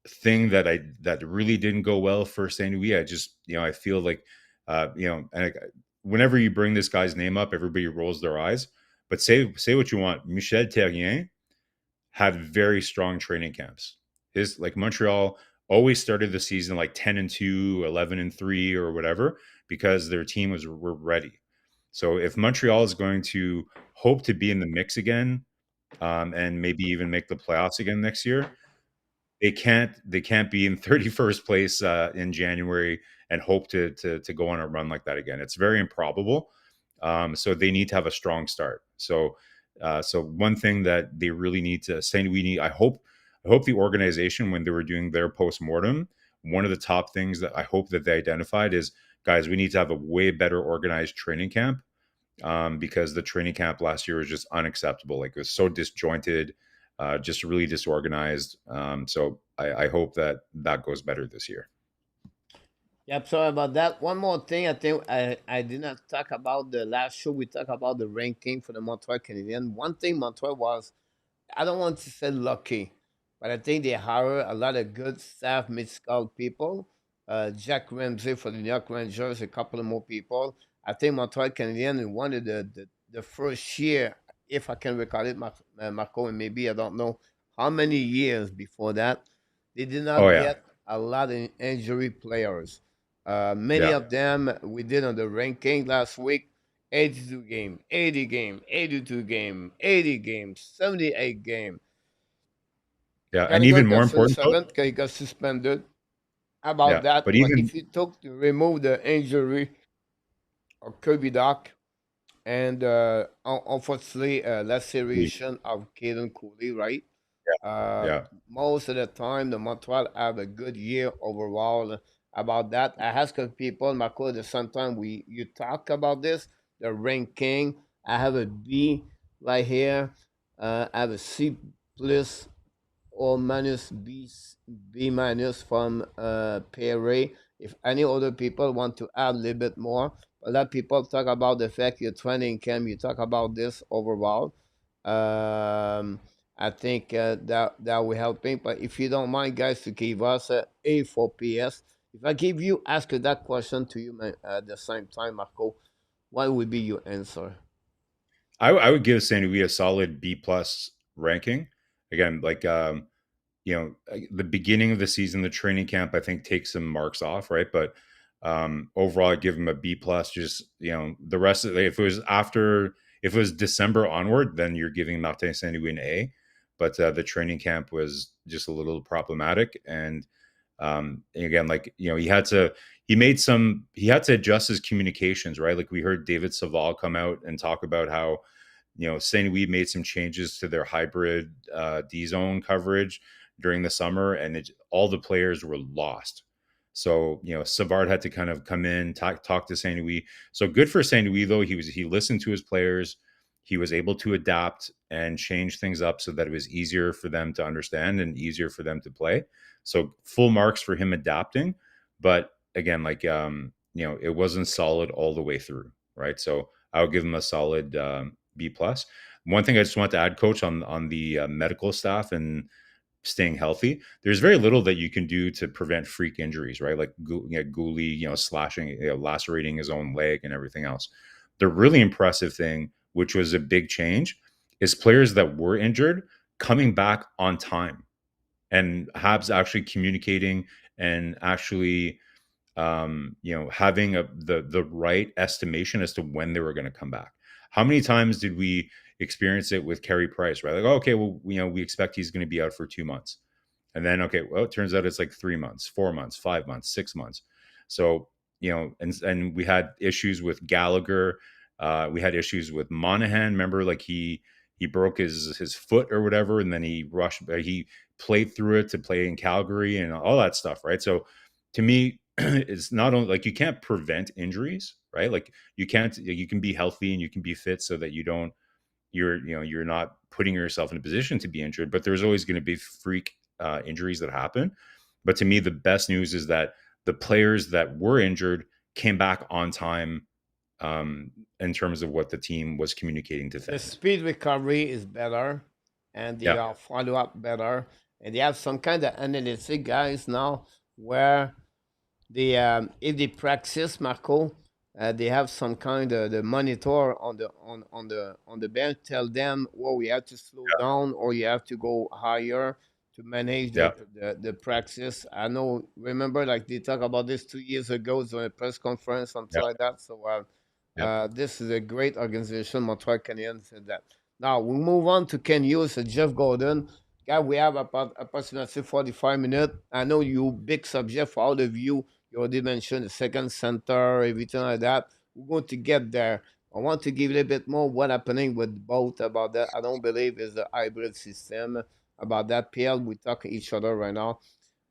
thing that really didn't go well for Saint Louis. I just, I feel like, whenever you bring this guy's name up, everybody rolls their eyes. But say what you want. Michel Therrien had very strong training camps. His like Montreal always started the season like 10-2, 11-3 or whatever, because their team were ready. So if Montreal is going to hope to be in the mix again, and maybe even make the playoffs again next year. They can't be in 31st place in January and hope to go on a run like that again. It's very improbable. So they need to have a strong start. So one thing that they really need to say, I hope the organization, when they were doing their postmortem, one of the top things that I hope that they identified is, guys, we need to have a way better organized training camp, because the training camp last year was just unacceptable. Like, it was so disjointed, just really disorganized. So I hope that that goes better this year. Yep, sorry about that. One more thing, I think I did not talk about the last show. We talked about the ranking for the Montreal Canadiens. One thing Montreal was, I don't want to say lucky, but I think they hire a lot of good staff, mid-scout people. Jack Ramsey for the New York Rangers, a couple of more people. I think Montreal Canadiens in one of the first year, if I can recall it, Marco, and maybe I don't know how many years before that, they did Oh not yeah, get a lot of injury players. Many yeah, of them we did on the ranking last week. 82 game, 80 game, 82 game, 80 games, 78 game. yeah. And Gallagher even more got important, coach. 7 because he got suspended. About Yeah, that, but but even if you took to remove the injury of Kirby Dach and unfortunately laceration of Cayden, right? Uh, yeah, Most of the time, the Montreal have a good year overall. About that, I ask people, Marco, the same time you talk about this, the ranking. I have a B right here. I have a C plus or minus B minus from Perry. If any other people want to add a little bit more, a lot of people talk about the fact your training camp. You talk about this overall. I think that will helping. But if you don't mind, guys, to give us a for PS, if I give you ask that question to you at the same time, Marco, what would be your answer? I would give San Luis a solid B plus ranking. Again, like, the beginning of the season, the training camp, I think takes some marks off, right? But overall, I'd give him a B plus. Just, the rest of if it was December onward, then you're giving Martin Saint Louis an A. But the training camp was just a little problematic, and again, like, he had to adjust his communications, right? Like, we heard David Saval come out and talk about how, Saint Louis made some changes to their hybrid D zone coverage during the summer, and all the players were lost. So, Savard had to kind of come in, talk to Saint Louis. So good for Saint Louis, though. He listened to his players. He was able to adapt and change things up so that it was easier for them to understand and easier for them to play. So full marks for him adapting. But again, like, it wasn't solid all the way through, right? So I would give him a solid B plus. One thing I just want to add, Coach, on the medical staff and staying healthy. There's very little that you can do to prevent freak injuries, right? Like, Guhle, slashing, lacerating his own leg and everything else. The really impressive thing, which was a big change, is players that were injured coming back on time, and Habs actually communicating and actually, having the right estimation as to when they were going to come back. How many times did we experience it with Carey Price, right? Like, oh, okay, well, we expect he's going to be out for 2 months. And then, okay, well, it turns out it's like 3 months, 4 months, 5 months, 6 months. So, and we had issues with Gallagher. We had issues with Monahan. Remember, like, he broke his foot or whatever, and then he played through it to play in Calgary and all that stuff, right? So to me, it's not only like, you can't prevent injuries, right? Like, you can be healthy and you can be fit so that you're not putting yourself in a position to be injured, but there's always going to be freak injuries that happen. But to me, the best news is that the players that were injured came back on time, in terms of what the team was communicating to The fans. speed recovery is better, and they Yeah, are follow up better, and they have some kind of analytic guys now where if they practice Marco, they have some kind of the monitor on the bench tell them, well, we have to slow down or you have to go higher to manage yeah, the practice. I know, remember, like they talked about this 2 years ago on a press conference, something yeah, like that. So yeah, this is a great organization. Montreal Canadiens said that. Now we move on to Ken Hughes and Jeff Gorton. Guy, we have about approximately 45 minutes. I know you big subject for all of you. You already mentioned the second center, everything like that. We're going to get there. I want to give a little bit more what happening with both about that. I don't believe it's a hybrid system about that. PL, we talk to each other right now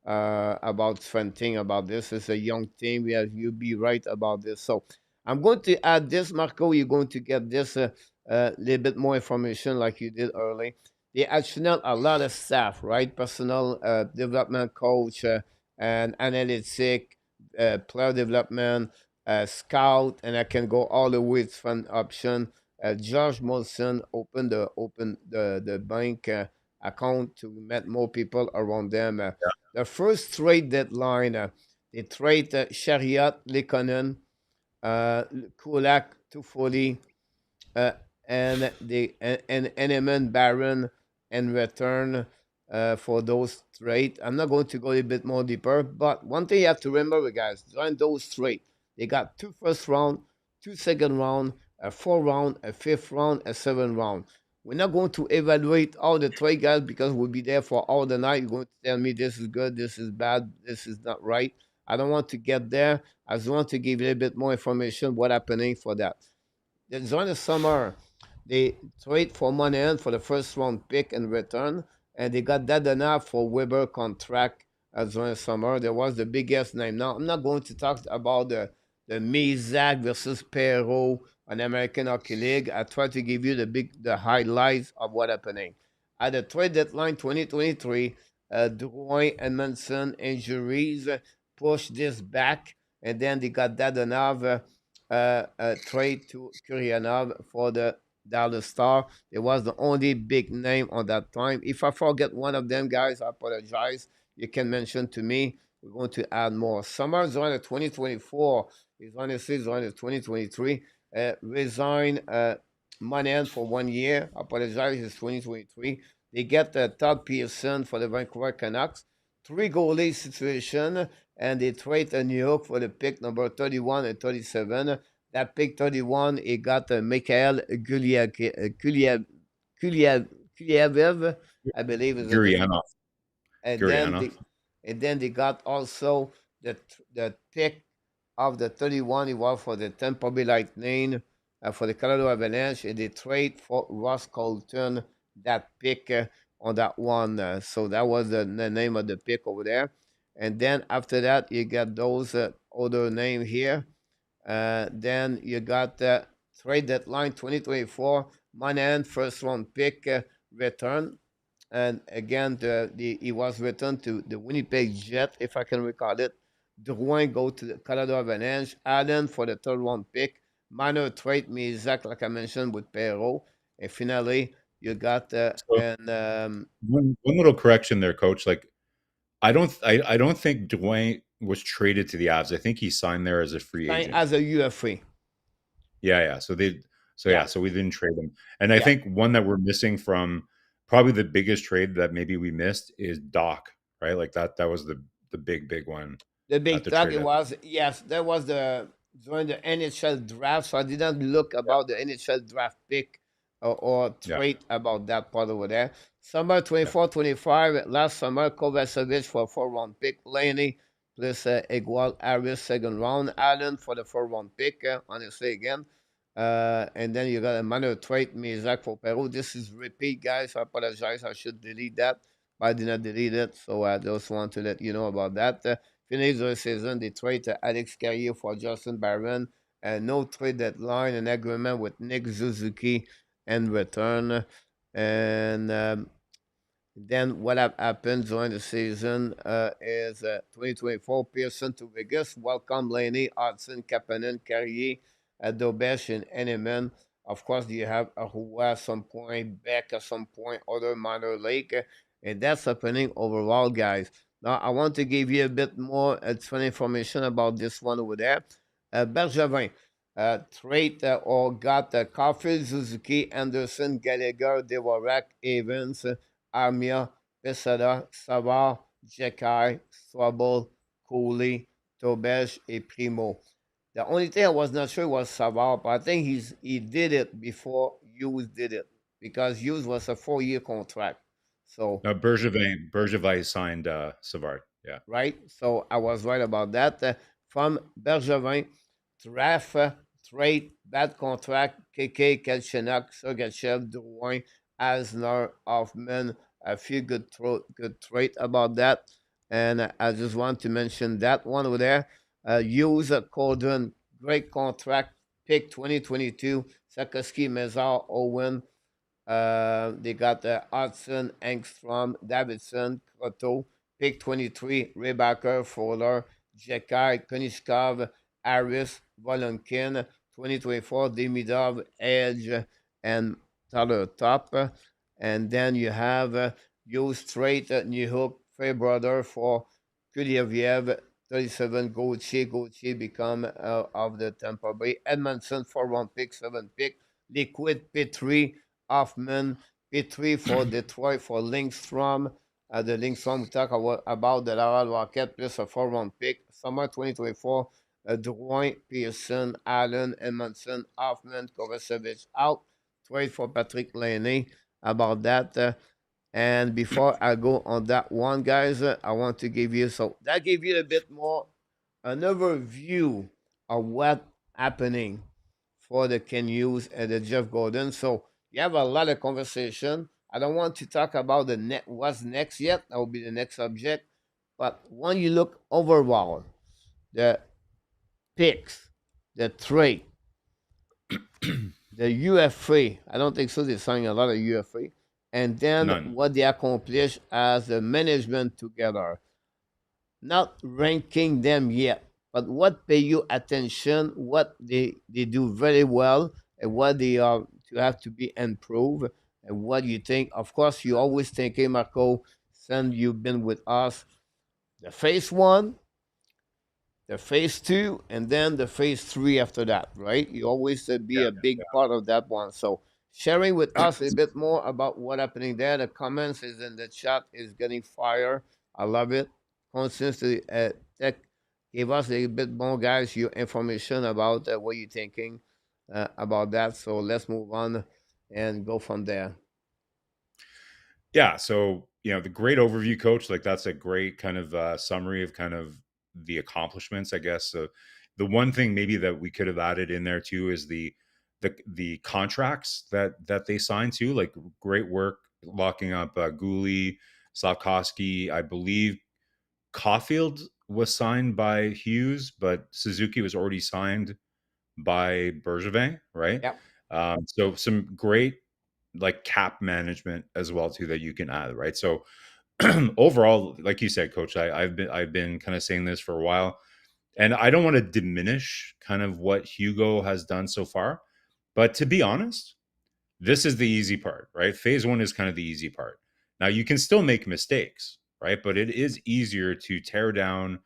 about thing about this. It's a young team. We have you be right about this. So I'm going to add this, Marco. You're going to get this a little bit more information like you did early. They actually have a lot of staff, right? Personal development coach and analytic, player development, scout, and I can go all the way to fund option. Josh Molson opened the bank account to met more people around them. The first trade deadline, they trade Chariot, Lekonen, Kulak, 240, uh, and Enemon Baron in return for those trades. I'm not going to go a bit more deeper, but one thing you have to remember, guys, during those trades, they got 2 first round, 2 second round, a 4 round, a 5th round, a 7th round. We're not going to evaluate all the trade, guys, because we'll be there for all the night. You're going to tell me this is good, this is bad, this is not right. I don't want to get there. I just want to give you a little bit more information what happening for that. During the summer, they trade for money in for the first round pick in return, and they got that enough for Weber contract during the summer. There was the biggest name. Now, I'm not going to talk about the Mizak versus Perrault on American Hockey League. I try to give you the highlights of what happening. At the trade deadline 2023, Drouin and Manson injuries pushed this back, and then they got that enough trade to Kuryanov for the Dallas Star. It was the only big name on that time. If I forget one of them, guys, I apologize. You can mention to me. We're going to add more. Summer Zone 2024 is honestly Zone 2023. Resign Manen for 1 year. I apologize, it's 2023. They get Todd Pearson for the Vancouver Canucks. 3 goalie situation, and they trade New York for the pick number 31 and 37. That pick 31, he got Mikhail Kulyavev, I believe is the name. Gurianov. And then Gurianov. they got also the pick of the 31. It was for the Tampa Bay Lightning, for the Colorado Avalanche, and they trade for Ross Colton that pick on that one. So that was the name of the pick over there. And then after that, you got those other name here. Then you got trade deadline 2024, Monahan first round pick return. And again, he was returned to the Winnipeg Jet, if I can recall it. Drouin go to the Colorado Avalanche. Allen for the third round pick. Minor trade, Mizak, like I mentioned, with Perrault. And finally, you got So one little correction there, coach. Like I don't think Dwayne was traded to the Avs. I think he signed there as a free agent. as a UFA. Yeah. So we didn't trade him. And I Yeah. think one that we're missing from probably the biggest trade that maybe we missed is Dach, right? Like that was the big one The at big the target trade. was, yes, that was during the NHL draft. So I didn't look about the NHL draft pick or Yeah. trade about that part over there. Summer 24-25, last summer, Kovacevic for a 4 round pick, Laney plus Igual Harris second round, Allen for the 4 round pick, honestly again. And then you got a minor trade, Mizak for Peru. This is repeat, guys. I apologize. I should delete that, but I did not delete it. So I just want to let you know about that. Finish the season, they trade Alex Carrier for Justin Barron. No trade deadline, an agreement with Nick Suzuki in return. And then what have happened during the season is 2024 Pearson to Vegas. Welcome Laney, Hudson, Kapanen, Carrier, Dobesh, and Eneman. Of course, you have Ahua at some point, Beck at some point, other minor league. And that's happening overall, guys. Now, I want to give you a bit more fun information about this one over there. Bergevin trade or got Caulfield, Suzuki, Anderson, Gallagher, Dvorak, Evans, Armia, Pesada, Savard, Xhekaj, Struble, Cooley, Tobesh, and Primo. The only thing I was not sure was Savard, but I think he did it before Hughes did it. because Hughes was a 4-year contract. So, Bergevin signed Savard. Yeah. right? So I was right about that. From Bergevin, draft, trade, bad contract, KK, Kelchenak, Sergachev, Drouin, Asner, Hoffman, a few good trait about that. And I just want to mention that one over there. Hughes, Gorton, great contract, pick 2022, Slafkovský, Mezar, Owen. They got Hudson, Engstrom, Davidson, Croteau, pick 23, Rebacker, Fowler, Xhekaj, Konishkov, Harris, Volunkin, 2024, Demidov, Edge, and Tyler Top. And then you have Hughes Strait, New Hook, Fairbrother for Kulieviev, 37, Gauthier become of the Tampa Bay, Edmondson, 4-1 pick, 7 pick, Liquid, P3, Hoffman, P3 for Detroit for Lindstrom. The Lindstrom we talk about the Laval Rocket plus a 4-1 pick. Summer 2024, Drouin, Pearson, Allen, Edmondson, Hoffman, Kovacevic out. Trade for Patrick Laine about that. And before I go on that one, guys, I want to give you, so that gave you a bit more, an overview of what happening for the Ken Hughes and the Jeff Gordon. So you have a lot of conversation. I don't want to talk about what's next yet. That will be the next subject. But when you look overall, the picks, the trade, the UFA, I don't think so. They're signing a lot of UFA. And then None. what they accomplish as the management together. Not ranking them yet, but what pay you attention, what they do very well, and what they are to have to be improved, and what you think. Of course, you always think, hey, Marko, since you've been with us, the phase one, the phase two, and then the phase three after that, right? You always be a big part of that one. So sharing with us a bit more about what happening there. The comments is in the chat is getting fire. I love it. Constantly tech give us a bit more, guys, your information about what you're thinking about that. So let's move on and go from there. Yeah. So, the great overview, coach, like that's a great kind of summary of kind of the accomplishments, I guess. So the one thing maybe that we could have added in there too is the contracts that they signed to. Like, great work locking up Guhle, Slafkovský. I believe Caulfield was signed by Hughes, but Suzuki was already signed by Bergevin, right? Yep. So some great like cap management as well too that you can add, right? So overall, like you said, coach, I've been kind of saying this for a while, and I don't want to diminish kind of what Hugo has done so far, but to be honest, this is the easy part, right? Phase one is kind of the easy part. Now you can still make mistakes, right? But it is easier to tear down,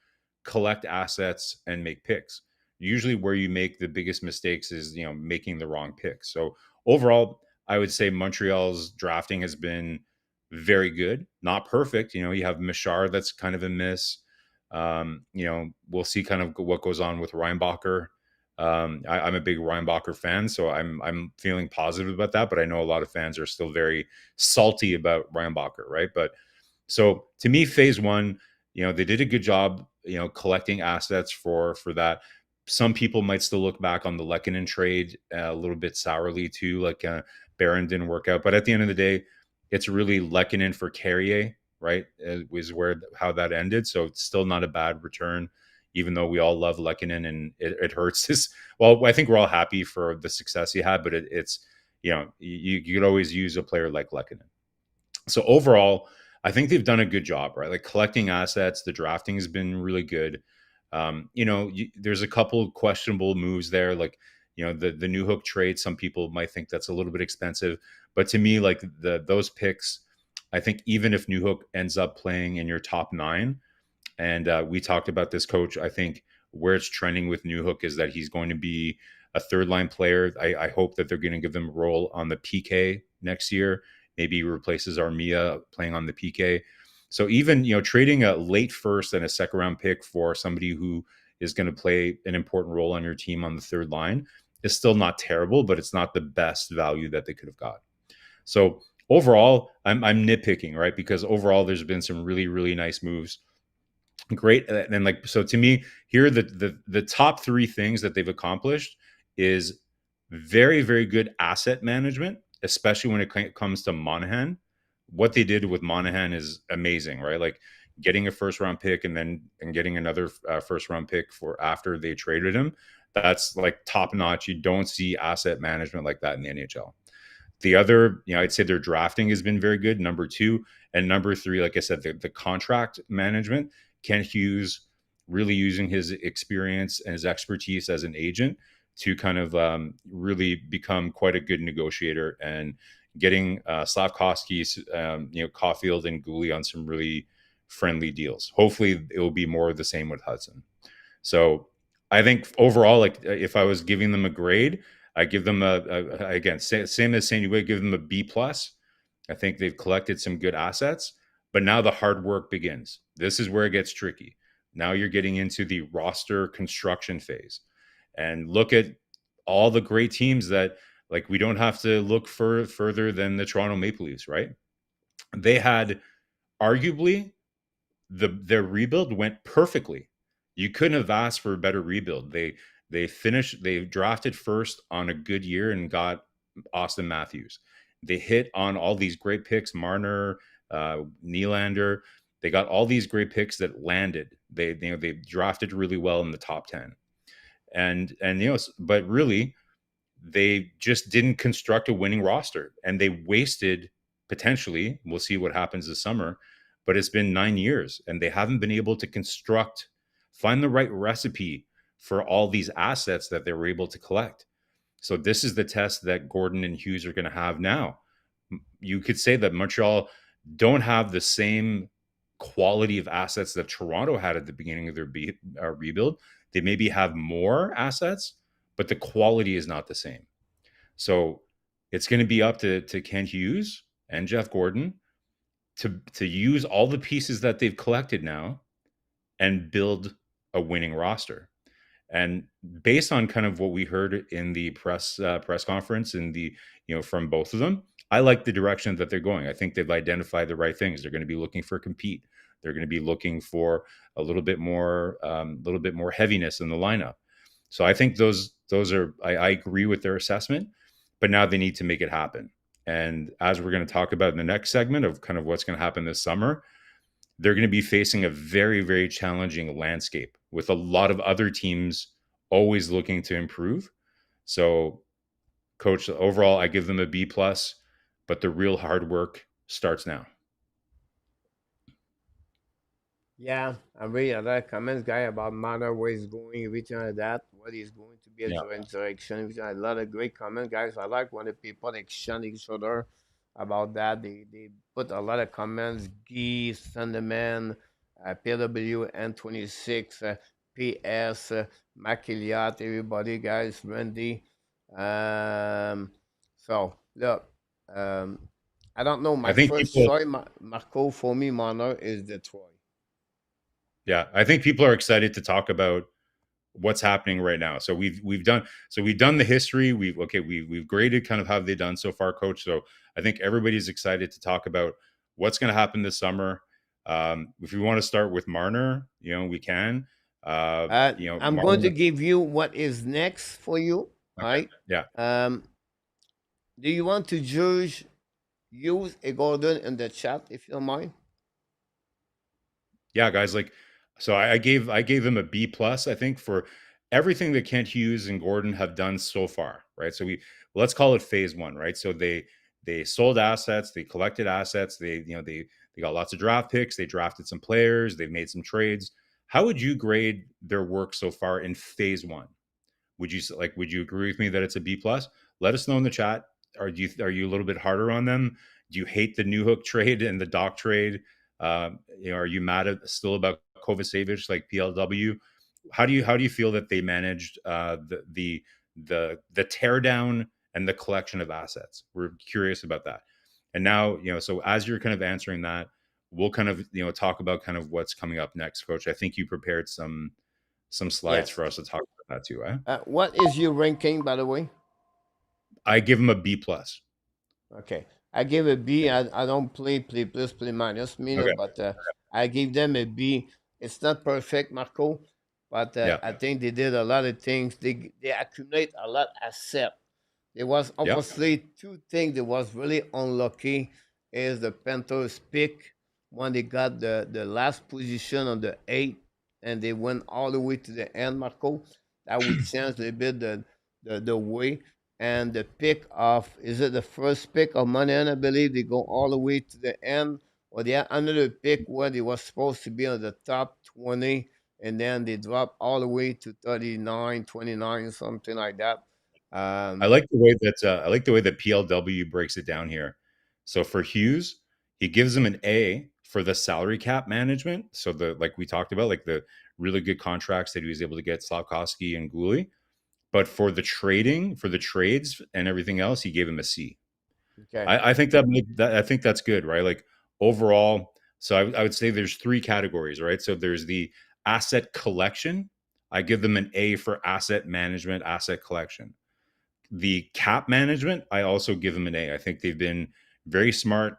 collect assets, and make picks. Usually where you make the biggest mistakes is, making the wrong picks. So overall, I would say Montreal's drafting has been very good, not perfect. You have Michar that's kind of a miss. We'll see kind of what goes on with Reinbacher. I'm a big Reinbacher fan, so I'm feeling positive about that. But I know a lot of fans are still very salty about Reinbacher, right? But so to me, phase one, they did a good job, collecting assets for that. Some people might still look back on the Lehkonen trade a little bit sourly too, like Barron didn't work out. But at the end of the day, it's really Lehkonen for Carrier, right? Was how that ended. So it's still not a bad return, even though we all love Lehkonen and it hurts this. Well, I think we're all happy for the success he had, but it's, you could always use a player like Lehkonen. So overall, I think they've done a good job, right? Like collecting assets, the drafting has been really good. There's a couple of questionable moves there, like, the New Hook trade. Some people might think that's a little bit expensive, but to me, like those picks, I think even if New Hook ends up playing in your top 9, and we talked about this, coach, I think where it's trending with New Hook is that he's going to be a third line player. I hope that they're going to give him a role on the PK next year. Maybe he replaces Armia playing on the PK. So even, trading a late first and a second round pick for somebody who is going to play an important role on your team on the third line is still not terrible, but it's not the best value that they could have got. So overall, I'm nitpicking, right? Because overall, there's been some really, really nice moves. Great. And like, so to me, here are the top three things that they've accomplished is very, very good asset management, especially when it comes to Monahan. What they did with Monahan is amazing, right? Like getting a first round pick and getting another first round pick for after they traded him. That's like top notch. You don't see asset management like that in the NHL. The other, I'd say their drafting has been very good. Number two and number three, like I said, the contract management. Ken Hughes really using his experience and his expertise as an agent to kind of really become quite a good negotiator and getting Slafkovský, Caulfield and Guhle on some really friendly deals. Hopefully, it will be more of the same with Hutson. So I think overall, like if I was giving them a grade, I give them again same as St. Louis, give them a B plus. I think they've collected some good assets, but now the hard work begins. This is where it gets tricky. Now you're getting into the roster construction phase, and look at all the great teams that like we don't have to look further than the Toronto Maple Leafs, right? They had arguably their rebuild went perfectly. You couldn't have asked for a better rebuild. They drafted first on a good year and got Austin Matthews. They hit on all these great picks, Marner, Nylander. They got all these great picks that landed. They drafted really well in the top 10. And but really they just didn't construct a winning roster and they wasted potentially, we'll see what happens this summer, but it's been 9 years and they haven't been able to find the right recipe for all these assets that they were able to collect. So this is the test that Gorton and Hughes are going to have now. You could say that Montreal don't have the same quality of assets that Toronto had at the beginning of their rebuild. They maybe have more assets, but the quality is not the same. So it's going to be up to Ken Hughes and Jeff Gorton to use all the pieces that they've collected now and build a winning roster. And based on kind of what we heard in the press conference and from both of them, I like the direction that they're going. I think they've identified the right things. They're going to be looking for compete. They're going to be looking for a little bit more heaviness in the lineup. So I think those are I agree with their assessment, but now they need to make it happen. And as we're going to talk about in the next segment of kind of what's going to happen this summer, they're going to be facing a very, very challenging landscape with a lot of other teams always looking to improve. So, coach, overall, I give them a B plus, but the real hard work starts now. Yeah, I read a lot of comments, guy, about Marner, where he's going, everything like that, what he's going to be a direction. A lot of great comments, guys. I like when the people exchange each other about that. They put a lot of comments. Guy, Sunderman, PW, N26, PS, Maciliat, everybody, guys, Randy. So, look, I don't know. My first choice, Marko, for me, Marner is Detroit. Yeah, I think people are excited to talk about what's happening right now. So we've done the history. We've graded kind of how they've done so far, coach. So I think everybody's excited to talk about what's going to happen this summer. If we want to start with Marner, we can. I'm Marner, going to give you what is next for you, okay. right? Yeah. Do you want to use a Gorton in the chat if you don't mind? Yeah, guys, so I gave them a B plus, I think, for everything that Kent Hughes and Gorton have done so far, right? So let's call it phase one, right? So they sold assets, they collected assets, they got lots of draft picks, they drafted some players, they've made some trades. How would you grade their work so far in phase one? Would you agree with me that it's a B plus? Let us know in the chat. Are you a little bit harder on them? Do you hate the Newhook trade and the Dach trade? Are you mad still about Kovacevic like PLW? How do you feel that they managed the teardown and the collection of assets? We're curious about that. And now, so as you're kind of answering that, we'll kind of talk about kind of what's coming up next, Coach. I think you prepared some slides for us to talk about that too. What is your ranking, by the way? I give them a B plus. Okay. I gave a B. I don't play plus, play minus, Okay. but I gave them a B. It's not perfect, Marco, but Yeah. I think they did a lot of things. They accumulate a lot asset. There was Yeah. obviously two things that was really unlucky is the Panthers pick when they got the last position on the eight and they went all the way to the end, Marco. That would change a little bit the way. And the pick of is it the first pick of Montreal? I believe they go all the way to the end, or they had another pick where they was supposed to be on the top 20, and then they drop all the way to 39, 29, something like that. I Um, like the way that PLW breaks it down here. So for Hughes, he gives him an A for the salary cap management. So the like we talked about, like the really good contracts that he was able to get Slafkovský and Guhle. But for the trading, for the trades and everything else, he gave him a C. okay. I think I think that's good, right? Like overall, so I would say there's three categories, right? So there's the asset collection. I give them an A for asset management, asset collection. The cap management, I also give them an A. I think they've been very smart,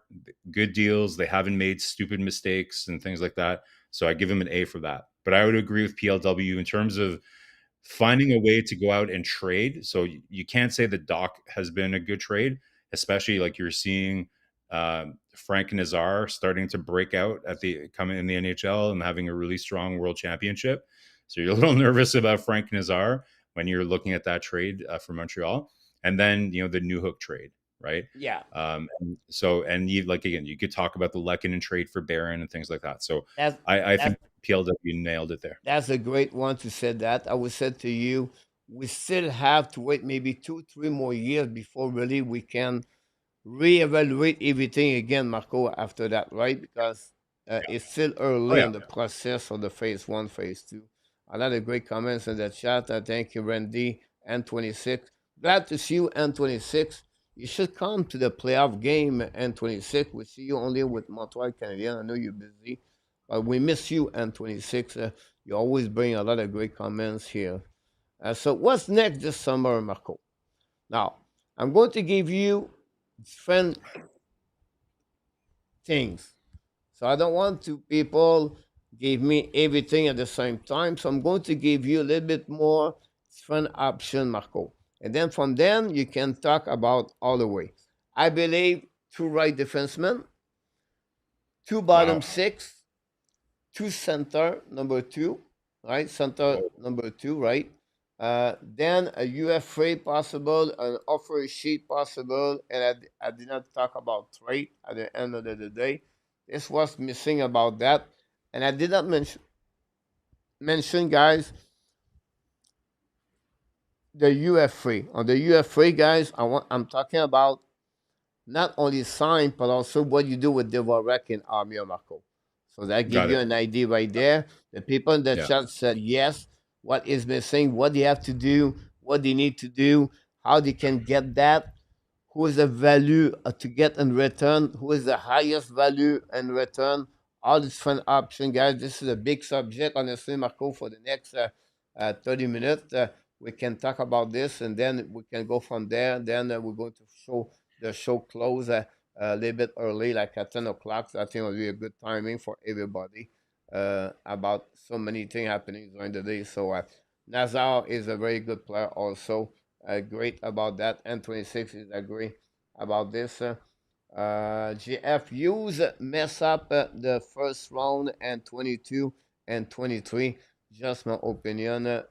good deals. They haven't made stupid mistakes and things like that. So I give them an A for that. But I would agree with PLW in terms of finding a way to go out and trade. So you can't say that Dach has been a good trade, especially like you're seeing Frank Nazar starting to break out at the coming in the NHL and having a really strong world championship. So you're a little nervous about Frank Nazar when you're looking at that trade for Montreal, and then the New Hook trade, right? Yeah. And you like again, you could talk about the Lehkonen trade for Barron and things like that. So That's I that's think PLW nailed it there. that's a great one to say that. I would say to you, we still have to wait maybe 2, 3 more years before really we can reevaluate everything again, Marco, after that, right? Because it's still Oh early yeah. on the process of the phase one, phase two. A lot of great comments in the chat. I thank you, Randy, N26. Glad to see you, N26. You should come to the playoff game, N26. We see you only with Montreal Canadiens. I know you're busy, but we miss you, N26. You always bring a lot of great comments here. So, what's next this summer, Marco? Now, I'm going to give you different things. So I don't want to people give me everything at the same time. So I'm going to give you a little bit more different option, Marco. And then from then you can talk about all the way. I believe two right defensemen, two bottom Wow. six, two center number two, right? Center Whoa. number two, right? Then a UFA possible, an offer sheet possible, and I did not talk about trade at the end of the day. This was missing about that, and I did not mention guys the UFA. On the UFA guys, I'm talking about not only sign but also what you do with Dvorak and Armia Marco. So that give Got you it. an idea right there. The people in the Yeah. chat said yes. What is missing? What they have to do? What they need to do? How they can get that? Who is the value to get in return? Who is the highest value in return? All these different options, guys. This is a big subject, honestly, Marco. For the next 30 minutes, we can talk about this, and then we can go from there. Then we're going to show the show close a little bit early, like at 10 o'clock. So I think it'll be a good timing for everybody about so many things happening during the day. So Nazar is a very good player also. Great about that. N26 is agree about this. GF Hughes mess up the first round and 22 and 23. Just my opinion.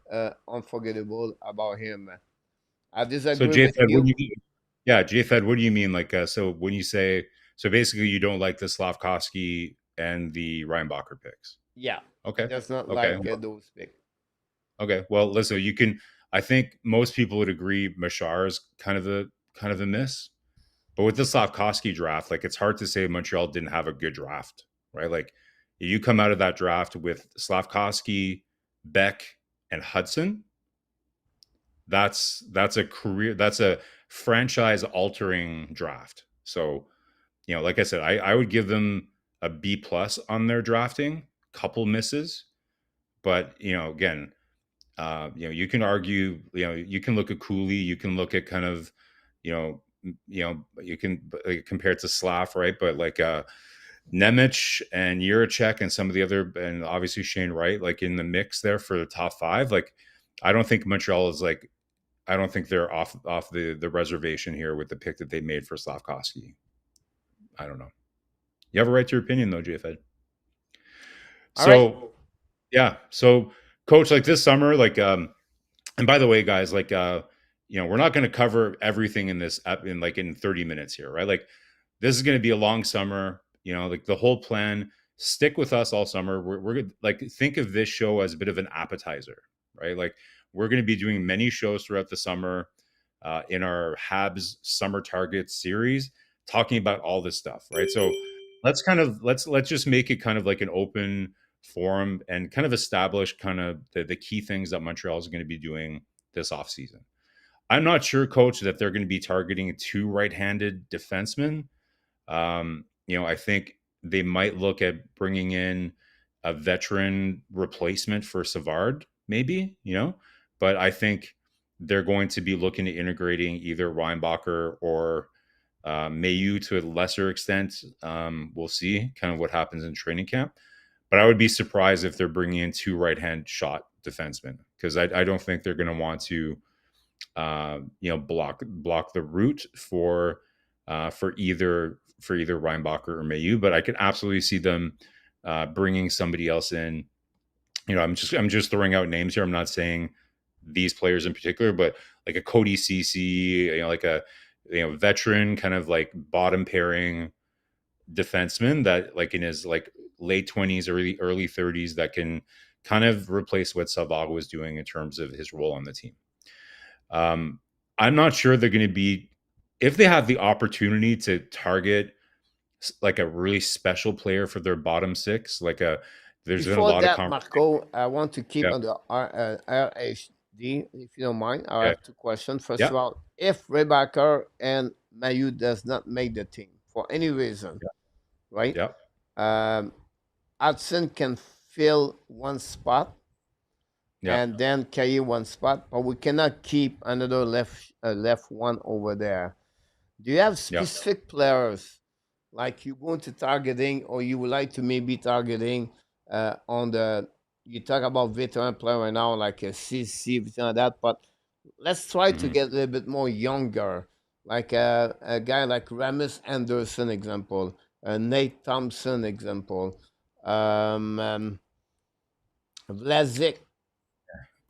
Unforgettable about him. I So disagree with JFed, what you. do you mean? Yeah, JFed, what do you mean? Like, so when you say, so basically you don't like the Slafkovský and the Reinbacher picks. Yeah, he Okay. does not Okay. like those picks. Okay. Well, listen, I think most people would agree Machar is kind of a miss. But with the Slafkovský draft, like it's hard to say Montreal didn't have a good draft, right? Like you come out of that draft with Slafkovský, Beck, and Hutson. That's a franchise altering draft. So, like I said, I would give them a B plus on their drafting, couple misses, but again, you can argue, you can look at Cooley, you can look at kind of, you can compare it to Slav, right? But like Nemec and Juracek and some of the other, and obviously Shane Wright, like in the mix there for the top five. Like, I don't think Montreal is like, I don't think they're off the reservation here with the pick that they made for Slafkovský. I don't know. You have a right to your opinion, though, JFed. So, yeah. So, coach, like this summer, like, and by the way, guys, like, we're not going to cover everything in this in 30 minutes here, right? Like, this is going to be a long summer. Like the whole plan. Stick with us all summer. We're gonna like think of this show as a bit of an appetizer, right? Like we're going to be doing many shows throughout the summer in our Habs Summer Targets series, talking about all this stuff, right? So let's just make it kind of like an open forum and kind of establish kind of the key things that Montreal is going to be doing this offseason. I'm not sure, coach, that they're going to be targeting 2 right-handed defensemen. I think they might look at bringing in a veteran replacement for Savard, maybe, but I think they're going to be looking at integrating either Reinbacher or Mailloux to a lesser extent. We'll see kind of what happens in training camp. But I would be surprised if they're bringing in 2 right-hand shot defensemen because I don't think they're going to want to, block the route for either Reinbacher or Mailloux. But I could absolutely see them bringing somebody else in. I'm just throwing out names here. I'm not saying these players in particular, but like a Cody Ceci, like a veteran kind of like bottom pairing defenseman that like in his like late 20s, early 30s that can kind of replace what Savard was doing in terms of his role on the team. I'm not sure they're going to be, if they have the opportunity to target like a really special player for their bottom 6, there's been a lot of Marko, I want to keep on the RHD, if you don't mind. I have 2 questions. First of all, if Reinbacher and Mailloux does not make the team for any reason, right? Yeah. Hutson can fill 1 spot. And then carry 1 spot, but we cannot keep another left one over there. Do you have specific players like you going to targeting, or you would like to maybe targeting you talk about veteran player right now, like a CC, everything like that, but let's try to get a little bit more younger, like a guy like Ramus Anderson, example, Nate Thompson, example, Vlasic,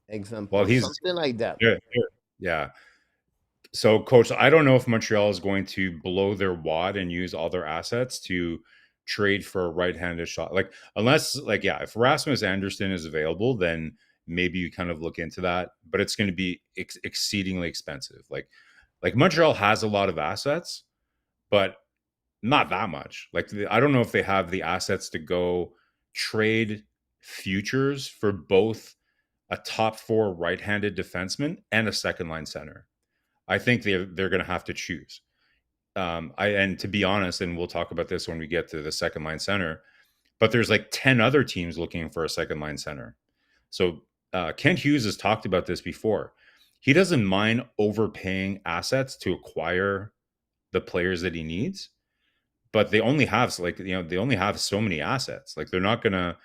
example. Well, he's something like that. Yeah. So, coach, I don't know if Montreal is going to blow their wad and use all their assets to trade for a right-handed shot. Like, unless, if Rasmus Anderson is available, then maybe you kind of look into that. But it's going to be exceedingly expensive. Like Montreal has a lot of assets, but not that much. Like, I don't know if they have the assets to go trade futures for both a top 4 right-handed defenseman and a second-line center. I think they're going to have to choose. And to be honest, and we'll talk about this when we get to the second-line center, but there's like 10 other teams looking for a second-line center. So Kent Hughes has talked about this before. He doesn't mind overpaying assets to acquire the players that he needs, but they only have they only have so many assets. Like they're not going to.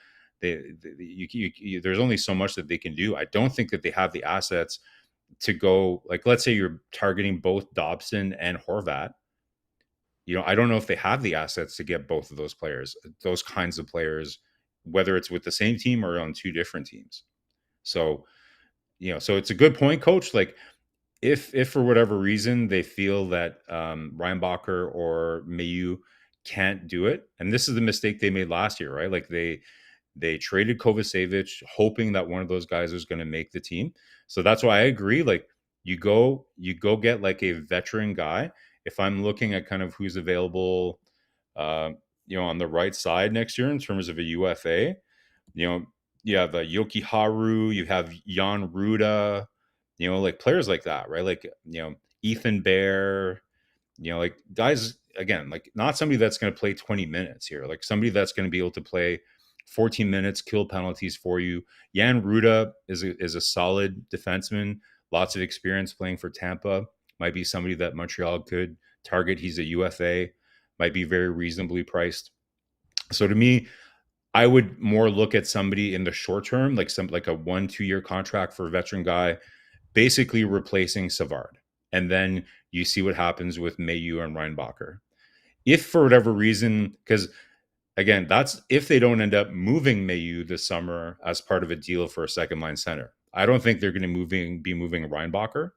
There's only so much that they can do. I don't think that they have the assets to go, like, let's say you're targeting both Dobson and Horvat. I don't know if they have the assets to get both of those players, those kinds of players, whether it's with the same team or on 2 different teams. So, so it's a good point, coach. Like if for whatever reason they feel that Reinbacher or Mailloux can't do it, and this is the mistake they made last year, right? Like they traded Kovacevic hoping that one of those guys was going to make the team. So that's why I agree. Like you go get like a veteran guy. If I'm looking at kind of who's available, on the right side next year in terms of a UFA, you have Yoki Haru, you have Jan Ruda, like players like that, right? Like, Ethan Bear, like guys, again, like not somebody that's going to play 20 minutes here, like somebody that's going to be able to play 14 minutes, kill penalties for you. Jan Ruda is a solid defenseman, lots of experience playing for Tampa, might be somebody that Montreal could target. He's a UFA, might be very reasonably priced. So to me, I would more look at somebody in the short term, like a 1-2 year contract for a veteran guy, basically replacing Savard. And then you see what happens with Mailloux and Reinbacher. If for whatever reason, because again, that's if they don't end up moving Mailloux this summer as part of a deal for a second line center. I don't think they're going to be moving Reinbacher.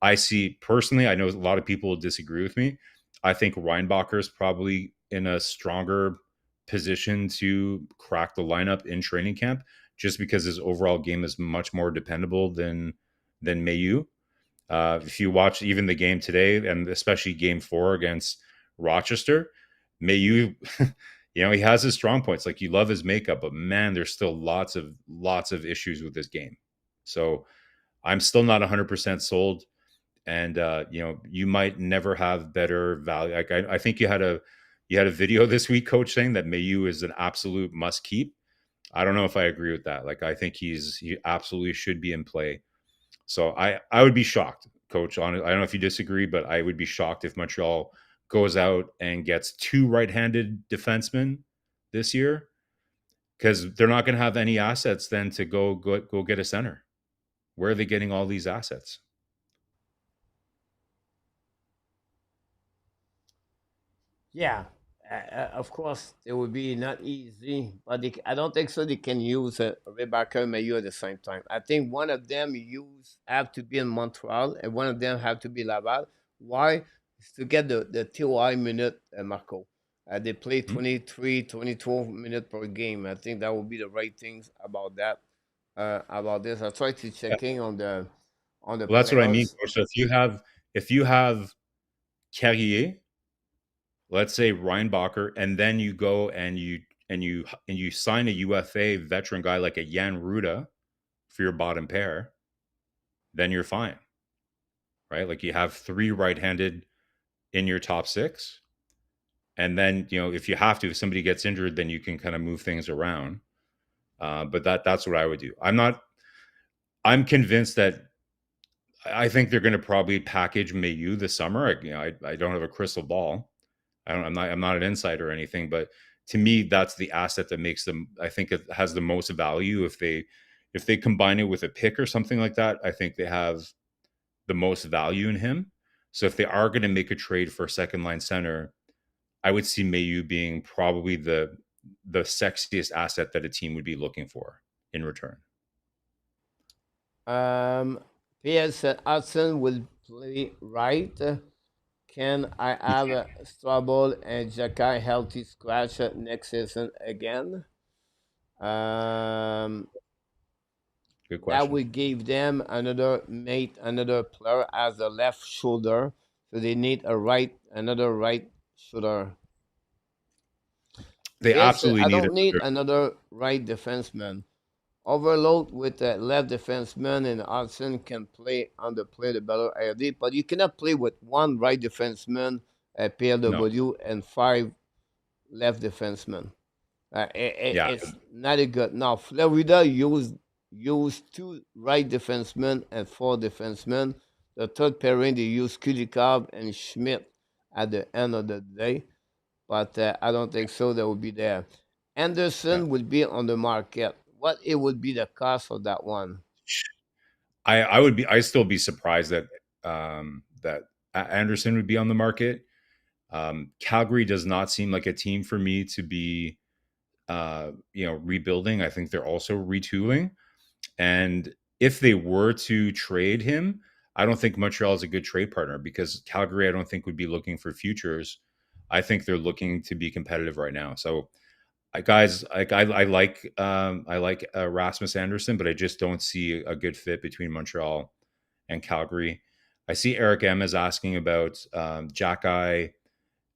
I see personally, I know a lot of people will disagree with me. I think Reinbacher is probably in a stronger position to crack the lineup in training camp, just because his overall game is much more dependable than Mailloux. If you watch even the game today, and especially Game 4 against Rochester, Mailloux, he has his strong points. Like, you love his makeup, but man, there's still lots of issues with this game. So I'm still not 100% sold. And you might never have better value. Like, I think you had a video this week, Coach, saying that Mailloux is an absolute must keep. I don't know if I agree with that. Like, I think he absolutely should be in play. So I would be shocked, Coach. I don't know if you disagree, but I would be shocked if Montreal goes out and gets 2 right-handed defensemen this year, because they're not going to have any assets then to go get a center. Where are they getting all these assets? Yeah, of course, it would be not easy, but I don't think so. They can use Rebecca and Mayu at the same time. I think one of them have to be in Montreal, and one of them have to be Laval. Why? It's to get the TOI minute, Marco. They play Hmm? 23, 22 minutes per game. I think that would be the right things about that. About this, I tried to Yeah. checking on the Well, that's what I mean, players. Coach. So if you have Carrier, let's say Reinbacher, and then you go and you sign a UFA veteran guy like a Jan Ruda for your bottom pair, then you're fine, right? Like, you have 3 right-handed in your top 6, and then if you have to, if somebody gets injured, then you can kind of move things around. But that's what I would do. I'm convinced that I think they're going to probably package Mailloux this summer. I don't have a crystal ball. I'm not an insider or anything, but to me, that's the asset that makes them. I think it has the most value if they combine it with a pick or something like that. I think they have the most value in him. So if they are going to make a trade for a second line center, I would see Mailloux being probably the sexiest asset that a team would be looking for in return. P.S. Hudson will play right. Can I have Struble and Xhekaj healthy scratch next season again? Um, Good that question. would give them another player as a left shoulder. So they need another right shoulder. They Yes, absolutely I need don't need another. another right defenseman. Overload with the left defenseman and Hudson can play the better AFD, but you cannot play with one right defenseman at No. PLW and 5 left defensemen. Yeah. It's not a good. Now Florida used 2 right defensemen and 4 defensemen. The third pairing they used Kulikov and Schmidt at the end of the day, but I don't think so. They will be there. Yeah. Anderson will be on the market. What it would be the cost of that one? I still be surprised that Anderson would be on the market. Calgary does not seem like a team for me to be rebuilding. I think they're also retooling. And if they were to trade him, I don't think Montreal is a good trade partner, because Calgary, I don't think, would be looking for futures. I think they're looking to be competitive right now. So, guys, I like Rasmus Anderson, but I just don't see a good fit between Montreal and Calgary. I see Eric M is asking about Xhekaj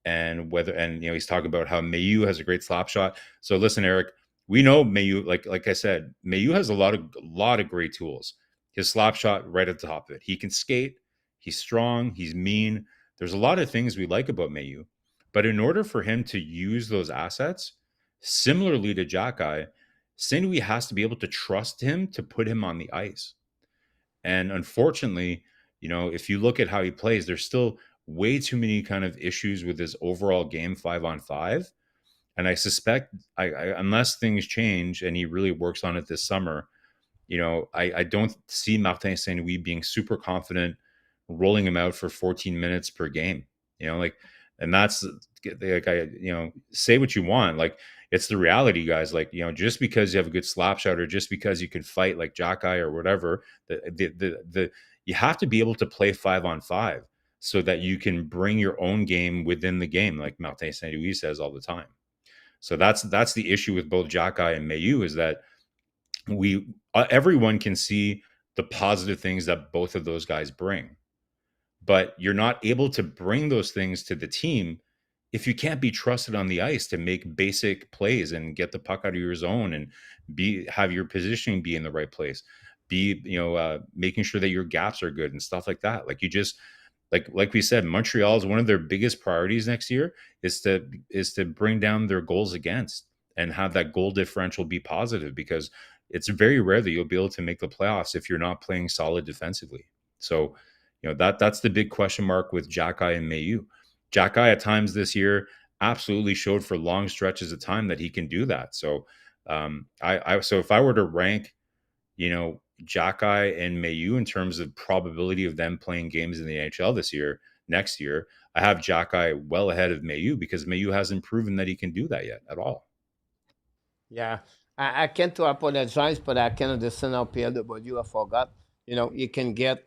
and whether, and he's talking about how Mailloux has a great slap shot. So listen, Eric, we know Mailloux, like I said, Mailloux has a lot of great tools. His slap shot right at the top of it. He can skate. He's strong. He's mean. There's a lot of things we like about Mailloux, but in order for him to use those assets, similarly to Xhekaj, St. Louis has to be able to trust him to put him on the ice. And unfortunately, If you look at how he plays, there's still way too many kind of issues with his overall game 5-on-5. And I suspect, unless things change and he really works on it this summer, I don't see Martin Saint Louis being super confident rolling him out for 14 minutes per game. And that's like, say what you want. Like, it's the reality, guys. Like, just because you have a good slap shot, or just because you can fight like Xhekaj or whatever, you have to be able to play 5-on-5 so that you can bring your own game within the game, like Martin Saint Louis says all the time. So that's the issue with both Xhekaj and Mailloux, is that everyone can see the positive things that both of those guys bring, but you're not able to bring those things to the team if you can't be trusted on the ice to make basic plays and get the puck out of your zone and have your positioning be in the right place, making sure that your gaps are good and stuff like that. Like, you just like we said, Montreal is one of their biggest priorities next year is to bring down their goals against and have that goal differential be positive, because it's very rare that you'll be able to make the playoffs if you're not playing solid defensively. So, that's the big question mark with Xhekaj and Mailloux. Xhekaj at times this year absolutely showed for long stretches of time that he can do that. So, so if I were to rank, Xhekaj and Mailloux in terms of probability of them playing games in the NHL next year, I have Xhekaj well ahead of Mailloux, because Mailloux hasn't proven that he can do that yet at all. Yeah. I can't to apologize, but I can understand how PLW I forgot. You can get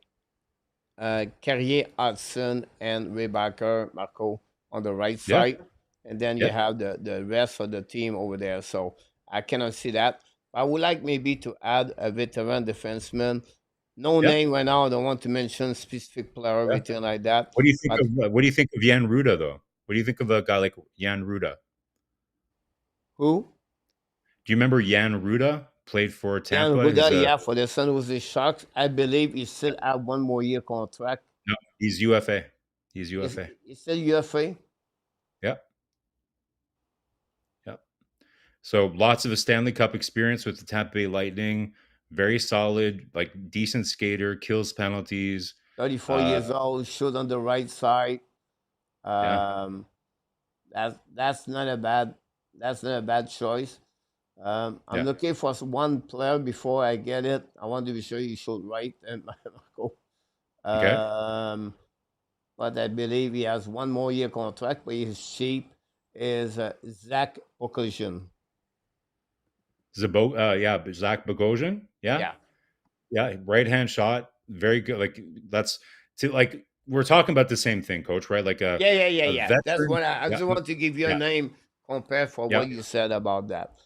Carrier, Hudson, and Marko on the right side, and then you have the rest of the team over there. So I cannot see that. I would like maybe to add a veteran defenseman. No name right now. I don't want to mention specific player or anything like that. What do you think of Jan Ruda, though? What do you think of a guy like Jan Ruda? Who? Do you remember Jan Ruda? Played for Tampa. Jan Ruda, for the San Jose Sharks. I believe he still have one more year contract. No, he's UFA. He's UFA. He's still UFA? Yep. So lots of a Stanley Cup experience with the Tampa Bay Lightning. Very solid, like decent skater, kills penalties. 34 years old, shoot on the right side. That's not a bad choice. I'm looking for one player before I get it. I want to be sure you shoot right and but I believe he has one more year contract, but he's cheap. Is Zach Bogosian. Zach Bogosian. Yeah. Right hand shot, very good. Like, we're talking about the same thing, Coach, right? Like a veteran. That's what I just want to give you a name compared for what you said about that.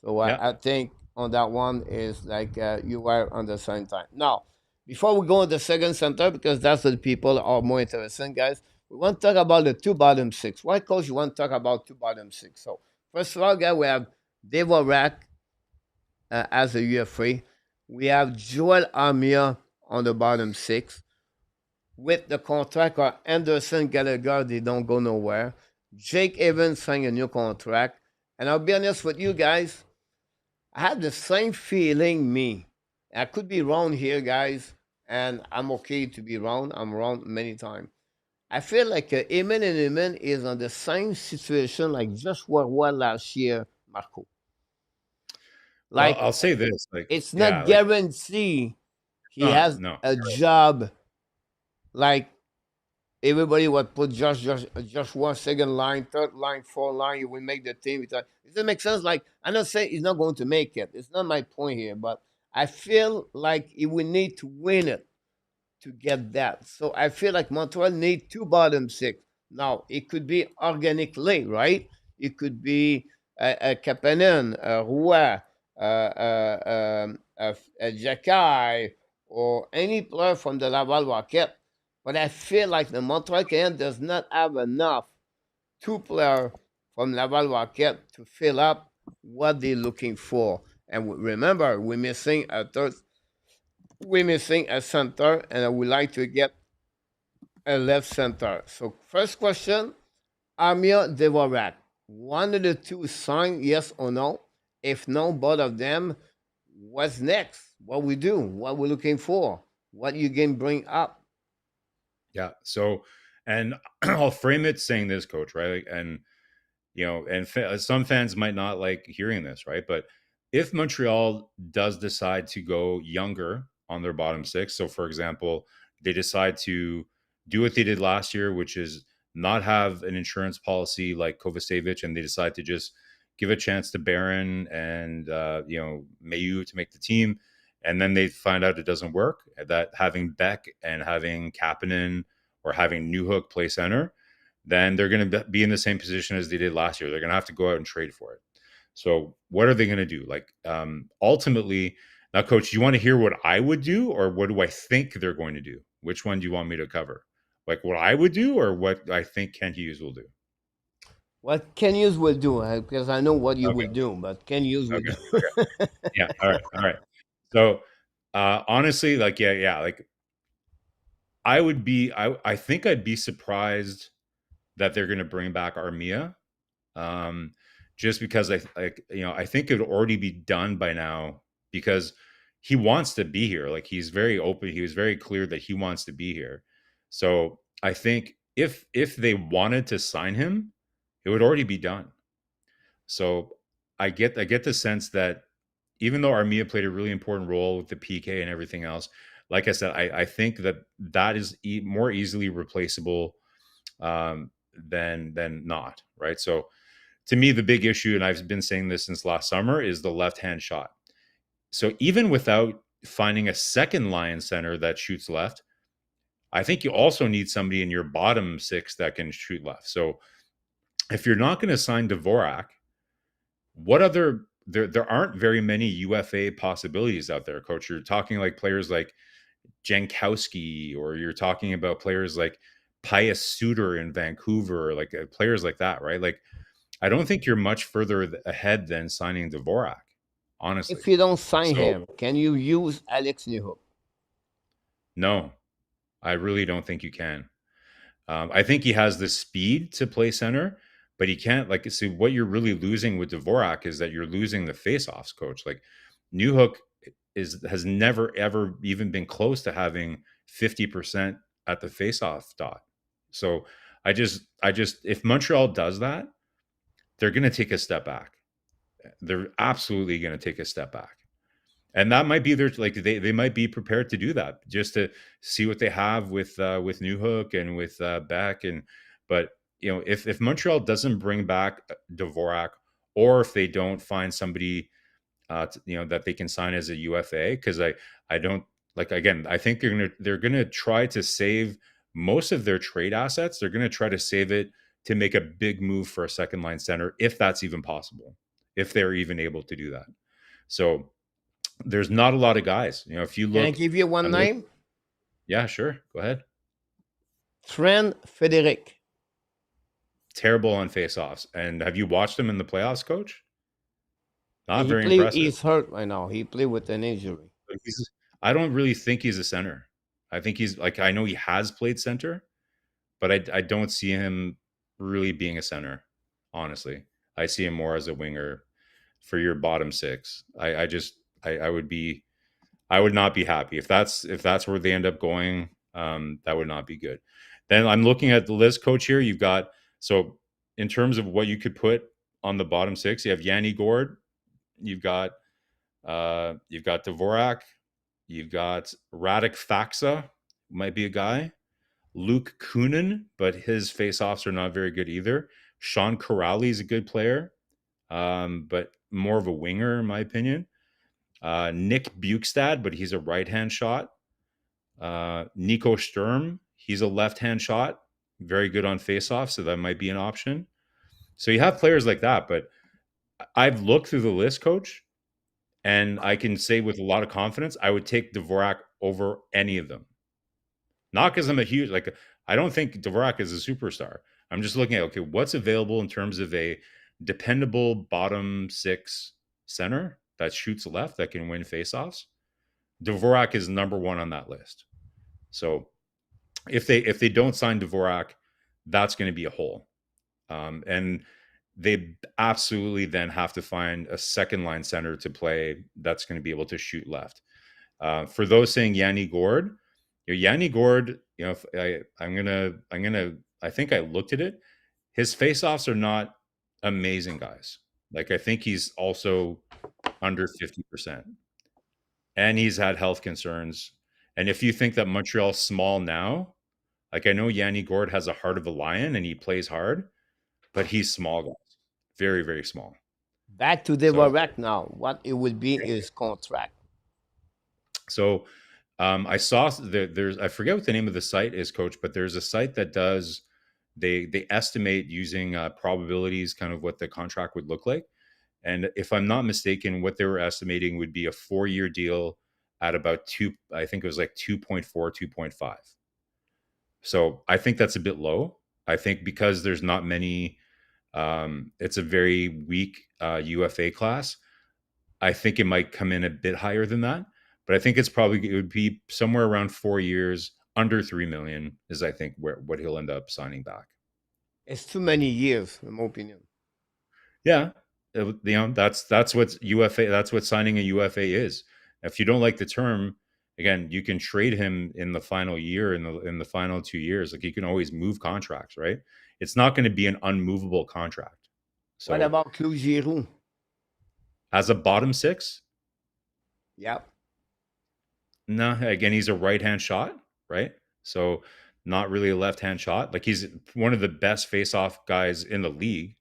So I think on that one is like you were on the same time. Now, before we go on the second center, because that's what people are more interested, guys, we want to talk about the two bottom six. Why, Coach, you want to talk about two bottom six? So first of all, guys, we have Dvorak as a UFA. We have Joel Armia on the bottom six. With the contract of Anderson Gallagher, they don't go nowhere. Jake Evans signed a new contract. And I'll be honest with you guys, I have the same feeling, I could be wrong here, guys, and I'm okay to be wrong. I'm wrong many times. I feel like Eamon and Eamon is on the same situation like just what was last year, Marko. Like, I'll say this: like, it's not guaranteed he has a job. Like everybody would put just one second line, third line, fourth line. You will make the team. Does that make sense? Like, I'm not saying he's not going to make it. It's not my point here, but I feel like he will need to win it to get that. So I feel like Montreal need two bottom six. Now it could be organically, right? It could be a Kapanen, a Roy, a Xhekaj, or any player from the Laval Rocket. But I feel like the Montreal Canadiens does not have enough two players from Laval Rocket to fill up what they're looking for. And remember, we're missing a center, and I would like to get a left center. So first question, Armia Dvorak. One of the two signed, yes or no? If no, both of them, what's next? What we do? What we're looking for? What you can bring up? Yeah. So, and I'll frame it saying this, coach, right? Like, and and some fans might not like hearing this, right? But if Montreal does decide to go younger on their bottom six, so for example, they decide to do what they did last year, which is not have an insurance policy like Kovacevic, and they decide to just give a chance to Barron and Mayu to make the team, and then they find out it doesn't work, that having Beck and having Kapanen or having Newhook play center, then they're going to be in the same position as they did last year. They're going to have to go out and trade for it. So what are they going to do? Like, ultimately, now, coach, do you want to hear what I would do, or what do I think they're going to do? Which one do you want me to cover? Like what I would do, or what I think Ken Hughes will do? What Ken Hughes will do, because I know what you Okay. will do, but Ken Hughes will Okay. do. Okay. Yeah. All right. All right. So, honestly, like, yeah, like I think I'd be surprised that they're going to bring back Armia. Um, just because I think it would already be done by now, because he wants to be here. Like, he's very open. He was very clear that he wants to be here. So I think if they wanted to sign him, it would already be done. So I get the sense that even though Armia played a really important role with the PK and everything else, like I said, I think that is more easily replaceable, than not, right? So to me, the big issue, and I've been saying this since last summer, is the left-hand shot. So even without finding a second line center that shoots left, I think you also need somebody in your bottom six that can shoot left. So if you're not going to sign Dvorak, what other there aren't very many UFA possibilities out there, coach. You're talking like players like Jankowski, or you're talking about players like Pius Suter in Vancouver, like players like that, right? Like, I don't think you're much further ahead than signing Dvorak, honestly. If you don't sign So, him, can you use Alex Newhook? no, I really don't think you can. I think he has the speed to play center, but he can't. Like, see, what you're really losing with Dvorak is that you're losing the faceoffs, coach. Like, Newhook has never ever even been close to having 50% at the faceoff dot. So I just if Montreal does that, they're going to take a step back. They're absolutely going to take a step back. And that might be their, like, they might be prepared to do that just to see what they have with Newhook and with Beck. And but if Montreal doesn't bring back Dvorak, or if they don't find somebody that they can sign as a UFA, because I don't, like, again, I think they're gonna try to save most of their trade assets. They're gonna try to save it to make a big move for a second line center, if that's even possible, if they're even able to do that. So there's not a lot of guys. If you Can I look give you one and look, name? yeah, sure, go ahead. Trent Frederic. Terrible on faceoffs. And have you watched him in the playoffs, coach? Not He very play. impressive. He's hurt right now. He play with an injury. Like, I don't really think he's a center. I think he's like, I know he has played center, but I don't see him really being a center. Honestly, I see him more as a winger for your bottom six. I would not be happy if that's where they end up going. That would not be good. Then I'm looking at the list, coach. Here you've got, so in terms of what you could put on the bottom six, you have Yanni Gord, you've got Dvorak, you've got Radek Faksa, might be a guy. Luke Kunin, but his faceoffs are not very good either. Sean Corrali is a good player, but more of a winger in my opinion. Nick Bukestad, but he's a right-hand shot. Nico Sturm, he's a left-hand shot, very good on faceoff, so that might be an option. So you have players like that, but I've looked through the list, coach, and I can say with a lot of confidence, I would take Dvorak over any of them. Not because I'm a huge, like, I don't think Dvorak is a superstar. I'm just looking at, okay, what's available in terms of a dependable bottom six center that shoots left, that can win faceoffs. Dvorak is number one on that list. So if they don't sign Dvorak, that's going to be a hole. And they absolutely then have to find a second line center to play that's going to be able to shoot left. For those saying Yanni Gord, Yanni Gord, if I think I looked at it. His faceoffs are not amazing, guys. Like I think he's also under 50%. And he's had health concerns. And if you think that Montreal's small now, like I know Yanni Gord has a heart of a lion and he plays hard, but he's small, guys. Very, very small. Back to So Dvorak now. What it would be is contract. so I saw there's I forget what the name of the site is, Coach, but there's a site that does they estimate using probabilities, kind of what the contract would look like. And if I'm not mistaken, what they were estimating would be a 4-year deal at about I think it was like 2.4, 2.5. So I think that's a bit low. I think because there's not many, it's a very weak UFA class. I think it might come in a bit higher than that, but I think it would be somewhere around 4 years, under 3 million is I think what he'll end up signing back. It's too many years, in my opinion. Yeah, that's what UFA. That's what signing a UFA is. If you don't like the term, again, you can trade him in the final year, in the final 2 years. Like you can always move contracts, right? It's not going to be an unmovable contract. What So about Claude Giroux? as a bottom six, Yep. no, again, he's a right hand shot, right? So not really a left hand shot. Like he's one of the best face off guys in the league.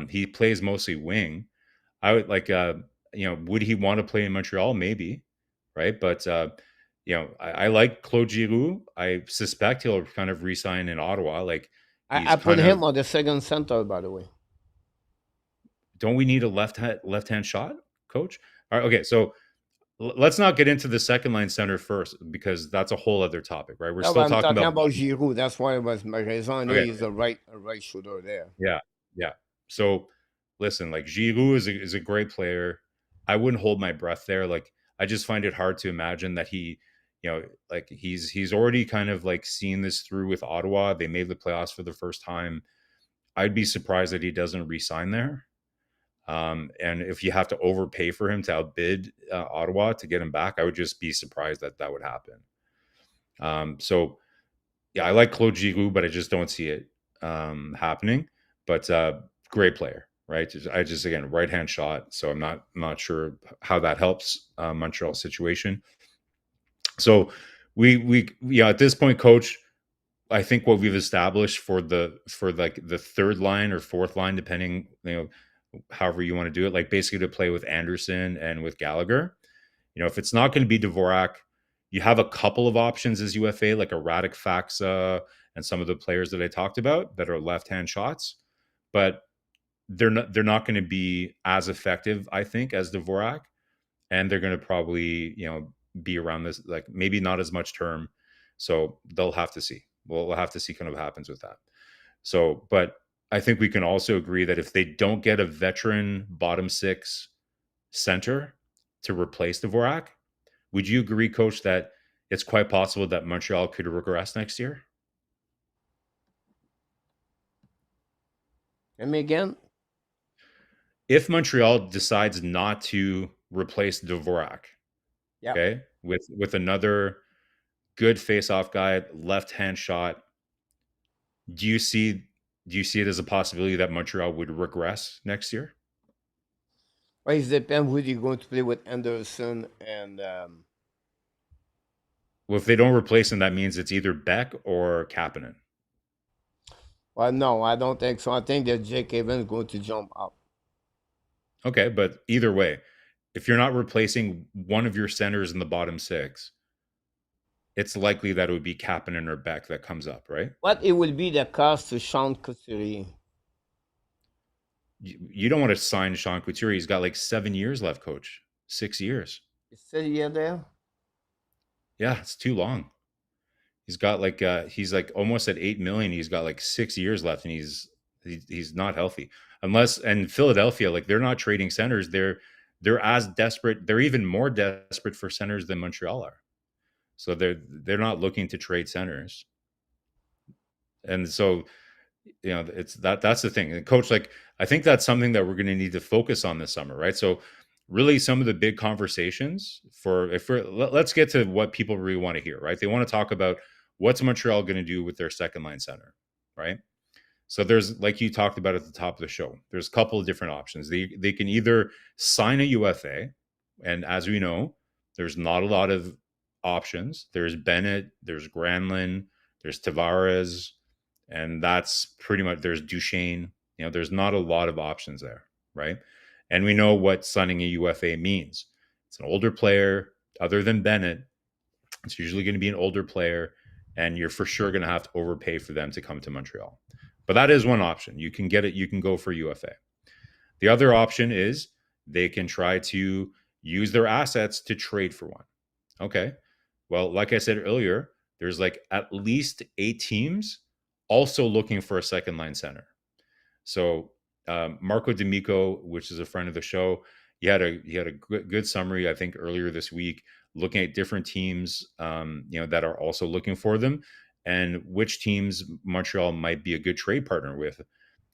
He plays mostly wing. I would like, would he want to play in Montreal? Maybe, right? But I like Claude Giroux. I suspect he'll kind of resign in Ottawa. Like I he's put kind of. him on the second center, by the way. Don't we need a left hand shot, Coach? All right, okay. So let's not get into the second line center first because that's a whole other topic, right? We're No, but still I'm talking talking about. about Giroux. That's why it was my raison. I know Okay. he's a right shooter there. Yeah, yeah. So listen, like Giroux is a great player. I wouldn't hold my breath there. Like I just find it hard to imagine that like he's already kind of like seen this through with Ottawa. They made the playoffs for the first time. I'd be surprised that he doesn't re-sign there. And if you have to overpay for him to outbid Ottawa to get him back, I would just be surprised that that would happen. So yeah, I like Claude Giroux, but I just don't see it happening. But great player, right? I just again right hand shot, so I'm not sure how that helps Montreal situation. So we yeah at this point, Coach, I think what we've established for like the third line or fourth line, depending however you want to do it, like basically to play with Anderson and with Gallagher. If it's not going to be Dvorak, you have a couple of options as UFA, like a Radek Faxa and some of the players that I talked about that are left-hand shots, but they're not going to be as effective, I think, as Dvorak, and they're going to probably be around this, like maybe not as much term, so they'll have to see. We'll have to see kind of what happens with that. So, but I think we can also agree that if they don't get a veteran bottom six center to replace Dvorak, would you agree, Coach, that it's quite possible that Montreal could regress next year? And again, If Montreal decides not to replace Dvorak, yeah. okay, with another good face-off guy, left-hand shot, do you see it as a possibility that Montreal would regress next year? Well, it depends who you're going to play with Anderson and Well, if they don't replace him, that means it's either Beck or Kapanen. well, no, I don't think so. I think that Xhekaj is going to jump up. Okay, but either way, if you're not replacing one of your centers in the bottom six, it's likely that it would be Kapanen or Beck that comes up, right? What it will be the cost to Sean Couturier? You don't want to sign Sean Couturier. He's got like 7 years left, Coach. 6 years. Is still here there? Yeah, it's too long. He's got like he's like almost at 8 million. He's got like 6 years left, and he's not healthy. Unless and Philadelphia, like they're not trading centers. They're as desperate. They're even more desperate for centers than Montreal are. So they're not looking to trade centers. And so it's that's the thing. And Coach, like I think that's something that we're going to need to focus on this summer, right? So really some of the big conversations let's get to what people really want to hear, right? They want to talk about what's Montreal going to do with their second line center, right? So there's, like you talked about at the top of the show, there's a couple of different options. They can either sign a UFA, and as we know, there's not a lot of options. There's Bennett, there's Granlund, there's Tavares, and that's pretty much, there's Duchesne. There's not a lot of options there, right? And we know what signing a UFA means. It's an older player. Other than Bennett, it's usually going to be an older player, and you're for sure going to have to overpay for them to come to Montreal. But that is one option. You can get it. You can go for UFA. The other option is they can try to use their assets to trade for one. Okay. Well, like I said earlier, there's like at least 8 teams also looking for a second line center. So Marko D'Amico, which is a friend of the show, he had a good summary, I think, earlier this week, looking at different teams, that are also looking for them, and which teams Montreal might be a good trade partner with.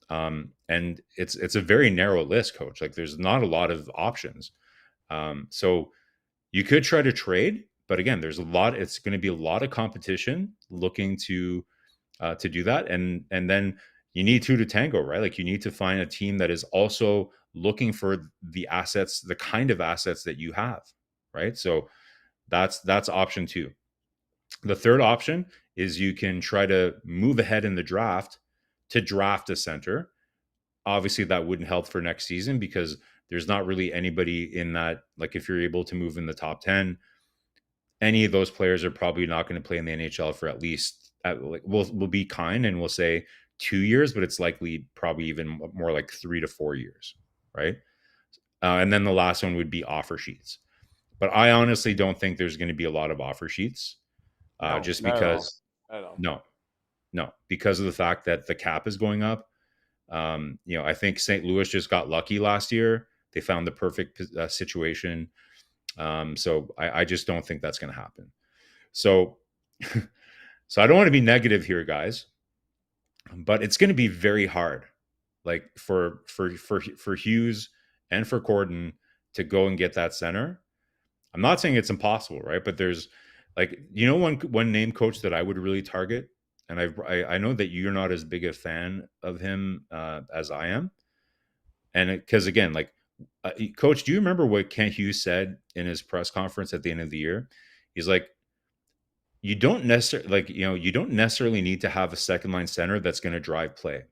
And it's a very narrow list, Coach. Like, there's not a lot of options. So you could try to trade, but again, it's going to be a lot of competition looking to do that. And then you need 2 to tango, right? Like, you need to find a team that is also looking for the assets, the kind of assets that you have, right? So that's option 2. The third option is you can try to move ahead in the draft to draft a center. Obviously, that wouldn't help for next season because there's not really anybody in that. Like, if you're able to move in the top 10, any of those players are probably not going to play in the NHL for at least, we'll be kind and we'll say 2 years, but it's likely probably even more like 3 to 4 years, right? And then the last one would be offer sheets. But I honestly don't think there's going to be a lot of offer sheets, No, just not at all. because Not at all. no, because of the fact that the cap is going up. I think St. Louis just got lucky last year. They found the perfect situation. So I just don't think that's going to happen. So, so I don't want to be negative here, guys, but it's going to be very hard, like for Hughes and for Gorton to go and get that center. I'm not saying it's impossible, right? But there's, like, one name, Coach, that I would really target, and I know that you're not as big a fan of him as I am, and because again, like, Coach, do you remember what Kent Hughes said in his press conference at the end of the year? He's like, you don't necessarily need to have a second line center that's going to drive play,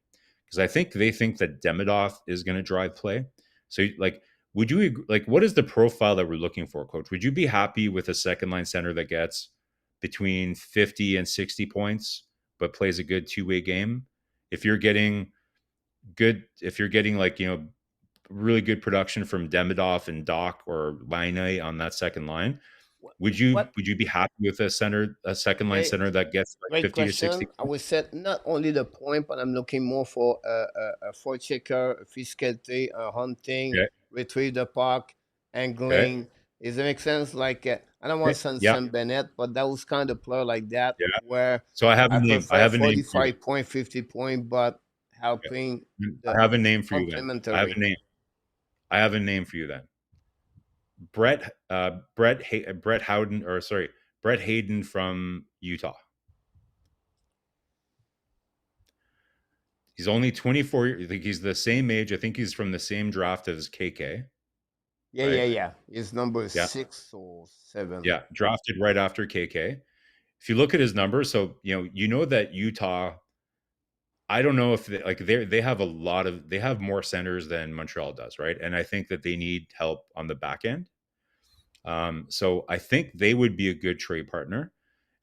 because I think they think that Demidov is going to drive play. So, like, would you, like, what is the profile that we're looking for, Coach? Would you be happy with a second line center that gets between 50 and 60 points but plays a good two-way game? If you're getting like, really good production from Demidov and Dach or Laine on that second line, would you What? be happy with a second line Okay, center that gets like great 50 to 60 question. I points? would say not only the point, but I'm looking more for a forechecker, a physicality, a hunting, Okay. retrieve the puck, Okay. angling. Does it make sense? Like, I don't want Okay. to Yeah. Sam Bennett, but that was kind of player like that Yeah. where So I have a I name. I prefer have a name for you. 45 point, 50 point, but Okay. helping I the have a name for you then. I have a complementary. name. I have a name for you then. Brett Howden, or sorry, Brett Hayden from Utah. He's only 24. I think he's the same age. I think he's from the same draft as KK, Yeah, yeah, right? yeah. His number is Yeah. 6 or 7. Yeah. Drafted right after KK. If you look at his numbers, so that Utah, I don't know if they have they have more centers than Montreal does, right? And I think that they need help on the back end. So I think they would be a good trade partner.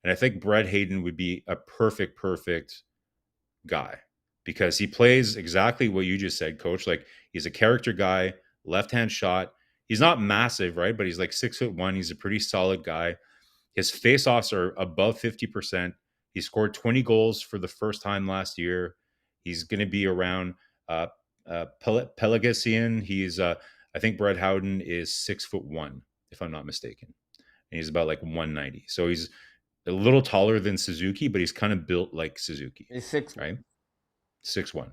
And I think Brett Hayden would be a perfect guy, because he plays exactly what you just said, Coach. Like, he's a character guy, left-hand shot. He's not massive, right? But he's like 6'1". He's a pretty solid guy. His faceoffs are above 50%. He scored 20 goals for the first time last year. He's going to be around Pelagasian. I think Brett Howden is 6'1", if I'm not mistaken. And he's about like 190. So he's a little taller than Suzuki, but he's kind of built like Suzuki, He's 6'1". right? 6'1".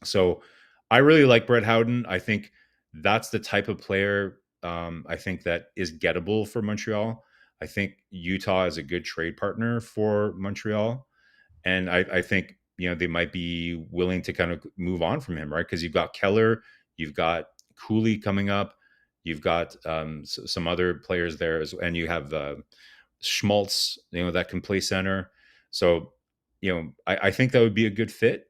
So I really like Brett Howden. I think That's the type of player I think that is gettable for Montreal. I think Utah is a good trade partner for Montreal, and I think they might be willing to kind of move on from him, right? Because you've got Keller, you've got Cooley coming up, you've got some other players there, and you have Schmaltz, that can play center. So, I think that would be a good fit.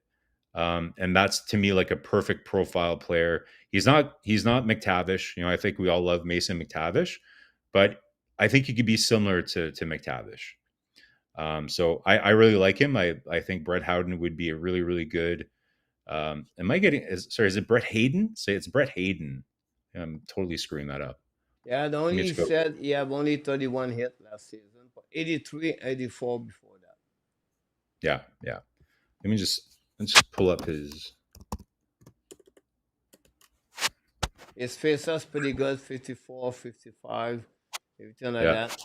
And that's to me like a perfect profile player. He's not McTavish. I think we all love Mason McTavish, but I think he could be similar to McTavish. So I really like him. I think Brett Howden would be a really, really good. Am I getting is it Brett Hayden? Say it's Brett Hayden. I'm totally screwing that up. Yeah, the Let me only he just go. said he have only 31 hit last season, but 83, 84 before that. Yeah, yeah. Let's just pull up his. His faces pretty good, 54, 55, everything like Yeah, that.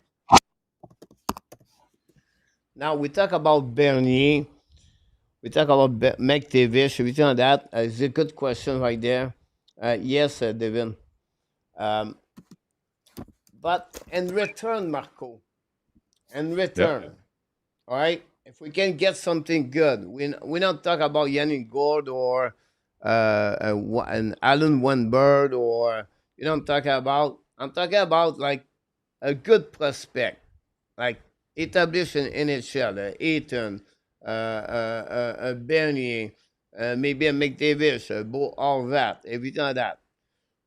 Now we talk about Bernier. We talk about McTavish, everything like that. It's a good question right there. Yes, Devin. Um, but in return, Marco, in yeah, return, all right, if we can get something good, we not talk about Yannick Gord or an Alan Winbird or I'm talking about. I'm talking about like a good prospect, like established in NHL, Eaton, Bernier, maybe a McDavid, all that, everything like that.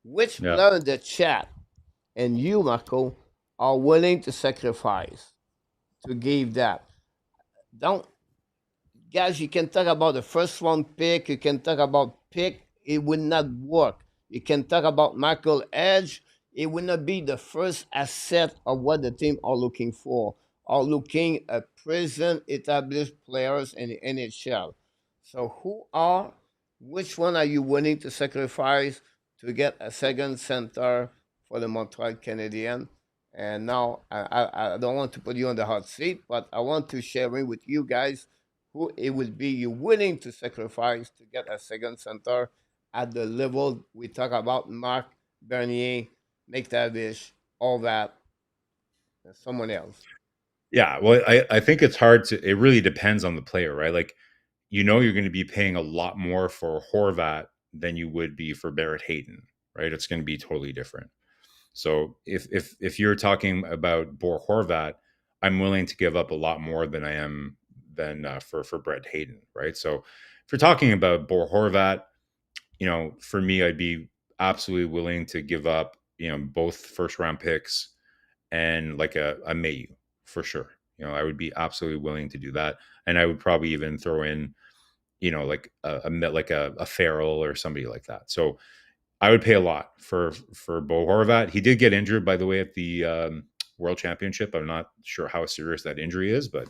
Which yeah. player in the chat and you, Marco, are willing to sacrifice to give that? Don't, guys, you can talk about the first round pick, you can talk about pick, it will not work. You can talk about Michael Edge, it will not be the first asset of what the team are looking for, are looking at present established players in the NHL. So which one are you willing to sacrifice to get a second center for the Montreal Canadiens? And now I don't want to put you on the hot seat, but I want to share it with you guys who it will be you willing to sacrifice to get a second center at the level we talk about Mark Bernier, McTavish, all that, and someone else. Yeah, well, I think it's hard to. It really depends on the player, right? Like, you're going to be paying a lot more for Horvat than you would be for Barrett Hayton, right? It's going to be totally different. So if you're talking about Bo Horvat, I'm willing to give up a lot more than I am than for Brett Hayton, right? So if you're talking about Bo Horvat, for me, I'd be absolutely willing to give up, both first round picks and like a Mayu for sure. I would be absolutely willing to do that, and I would probably even throw in, like a Farrell or somebody like that. So I would pay a lot for Bo Horvat. He did get injured, by the way, at the World Championship. I'm not sure how serious that injury is, but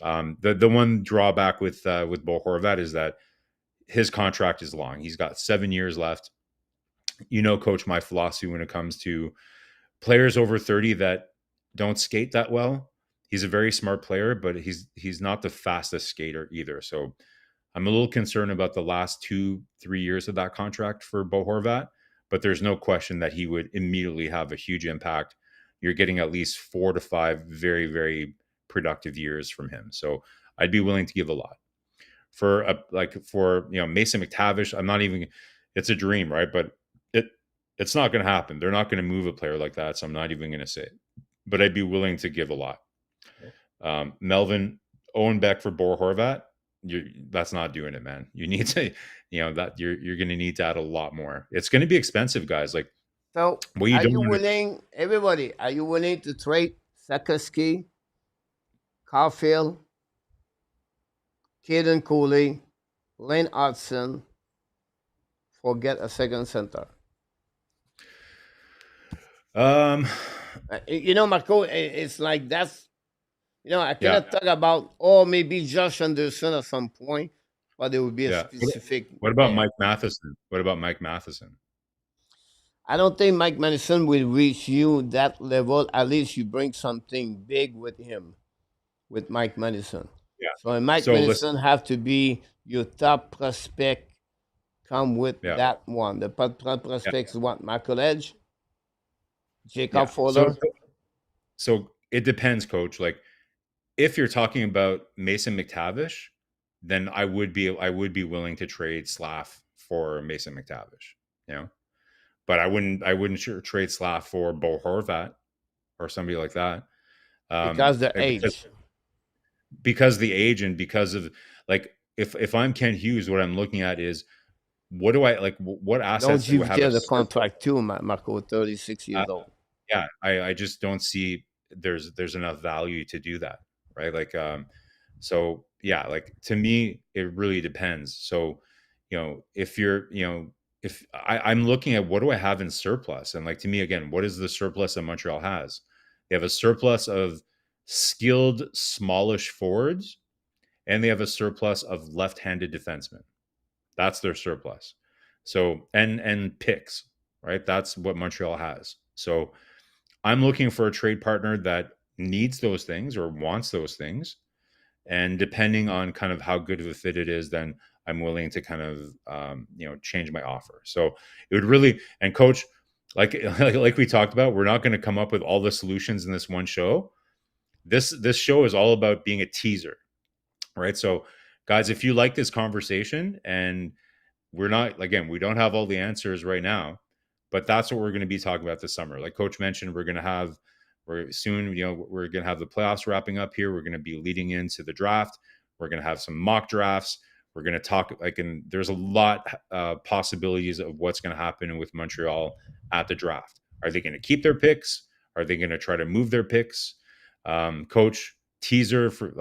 the one drawback with Bo Horvat is that his contract is long. He's got 7 years left. Coach, my philosophy when it comes to players over 30 that don't skate that well. He's a very smart player, but he's not the fastest skater either. So I'm a little concerned about the last 2-3 years of that contract for Bo Horvat, but there's no question that he would immediately have a huge impact. You're getting at least 4 to 5 very, very productive years from him. So I'd be willing to give a lot for Mason McTavish. I'm not even. It's a dream, right? But it's not going to happen. They're not going to move a player like that. So I'm not even going to say it. But I'd be willing to give a lot. Melvin Owen Beck for Bo Horvat. That's not doing it, man. You need to, that you're going to need to add a lot more. It's going to be expensive, guys. Like, So, what you are don't you want to, willing, everybody, are you willing to trade Slafkovský, Caulfield, Cayden Cooley, Lane Hutson for get a second center? Marco, it's like that's I yeah, cannot talk about maybe Josh Anderson at some point, but it would be a yeah. specific What about man. Mike Matheson? What about Mike Matheson? I don't think Mike Madison will reach you that level. At least you bring something big with him, with Mike Madison. Yeah. So Mike So listen, Madison have to be your top prospect come with Yeah. that one. The prospects what? Michael Edge, Jacob Yeah. Fowler. So it depends, coach. Like if you're talking about Mason McTavish, then I would be willing to trade Slav for Mason McTavish, you know. But I wouldn't sure trade Slav for Bo Horvat or somebody like that. Because the Because age. the age and because of like if I'm Ken Hughes, what I'm looking at is what do I like what Don't assets you do I have a get the surplus? contract too, Marco, 36 Uh, years old. yeah, I just don't see there's enough value to do that, right? Like so yeah, like to me it really depends. So if you're if I'm looking at what do I have in surplus, and like to me again, what is the surplus that Montreal has? They have a surplus of skilled smallish forwards, and they have a surplus of left-handed defensemen. That's their surplus. So and picks, right? That's what Montreal has. So I'm looking for a trade partner that needs those things or wants those things. And depending on kind of how good of a fit it is, then I'm willing to kind of change my offer. So it would really, and coach, like we talked about, we're not going to come up with all the solutions in this one show. This show is all about being a teaser, right? So guys, if you like this conversation, and we're not, again, we don't have all the answers right now, but that's what we're going to be talking about this summer. Like coach mentioned, we're soon, we're going to have the playoffs wrapping up here. We're going to be leading into the draft. We're going to have some mock drafts. We're going to talk and there's a lot possibilities of what's going to happen with Montreal at the draft. Are they going to keep their picks? Are they going to try to move their picks? Coach, teaser for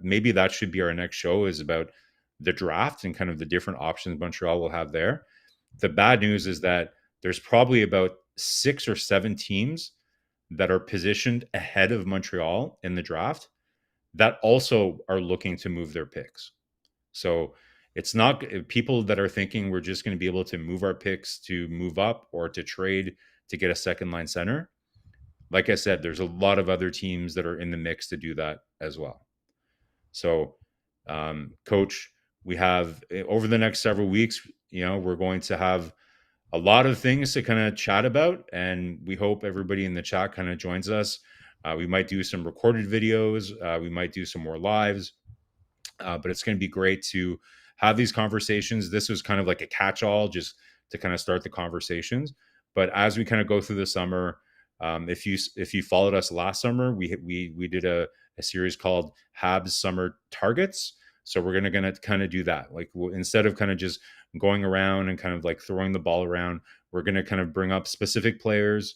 maybe that should be our next show, is about the draft and kind of the different options Montreal will have there. The bad news is that there's probably about 6 or 7 teams that are positioned ahead of Montreal in the draft that also are looking to move their picks. So it's not people that are thinking we're just going to be able to move our picks to move up or to trade to get a second line center. Like I said, there's a lot of other teams that are in the mix to do that as well. So, coach, we have over the next several weeks, we're going to have a lot of things to kind of chat about, and we hope everybody in the chat kind of joins us. We might do some recorded videos. We might do some more lives, but it's going to be great to have these conversations. This was kind of like a catch-all just to kind of start the conversations. But as we kind of go through the summer, if you followed us last summer, we did a series called Habs Summer Targets. So we're gonna kind of do that. Like instead of kind of just going around and kind of like throwing the ball around, we're gonna kind of bring up specific players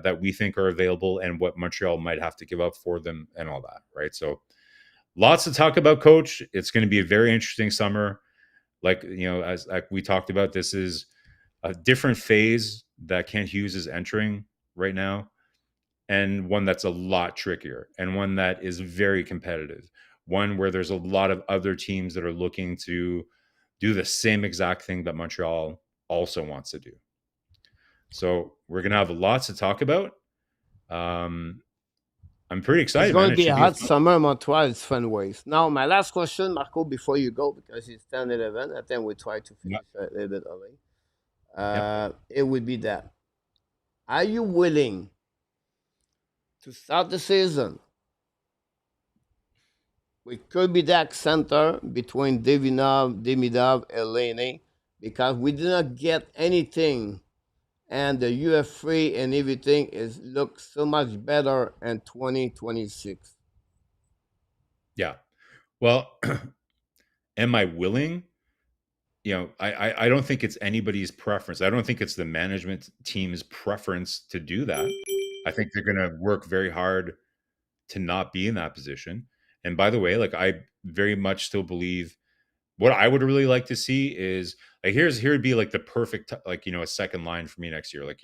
that we think are available and what Montreal might have to give up for them and all that, right? So lots to talk about, coach. It's going to be a very interesting summer. Like, as like we talked about, this is a different phase that Kent Hughes is entering right now, and one that's a lot trickier and one that is very competitive. One where there's a lot of other teams that are looking to do the same exact thing that Montreal also wants to do. So we're going to have lots to talk about. I'm pretty It's excited, going man. to It be should a be a hot fun. summer. Montreal is fun ways. Now, my last question, Marco, before you go, because it's 10:11. I think we try to Yep. finish a little bit early. Yep. It would be that. Are you willing to start the season with Kirby Dach center between Demidov, and Laney? Because we did not get anything, and the UF3 and everything looks so much better in 2026. Yeah. Well, am I willing? I don't think it's anybody's preference. I don't think it's the management team's preference to do that. I think they're going to work very hard to not be in that position. And by the way, like I very much still believe what I would really like to see is like here would be like the perfect a second line for me next year. Like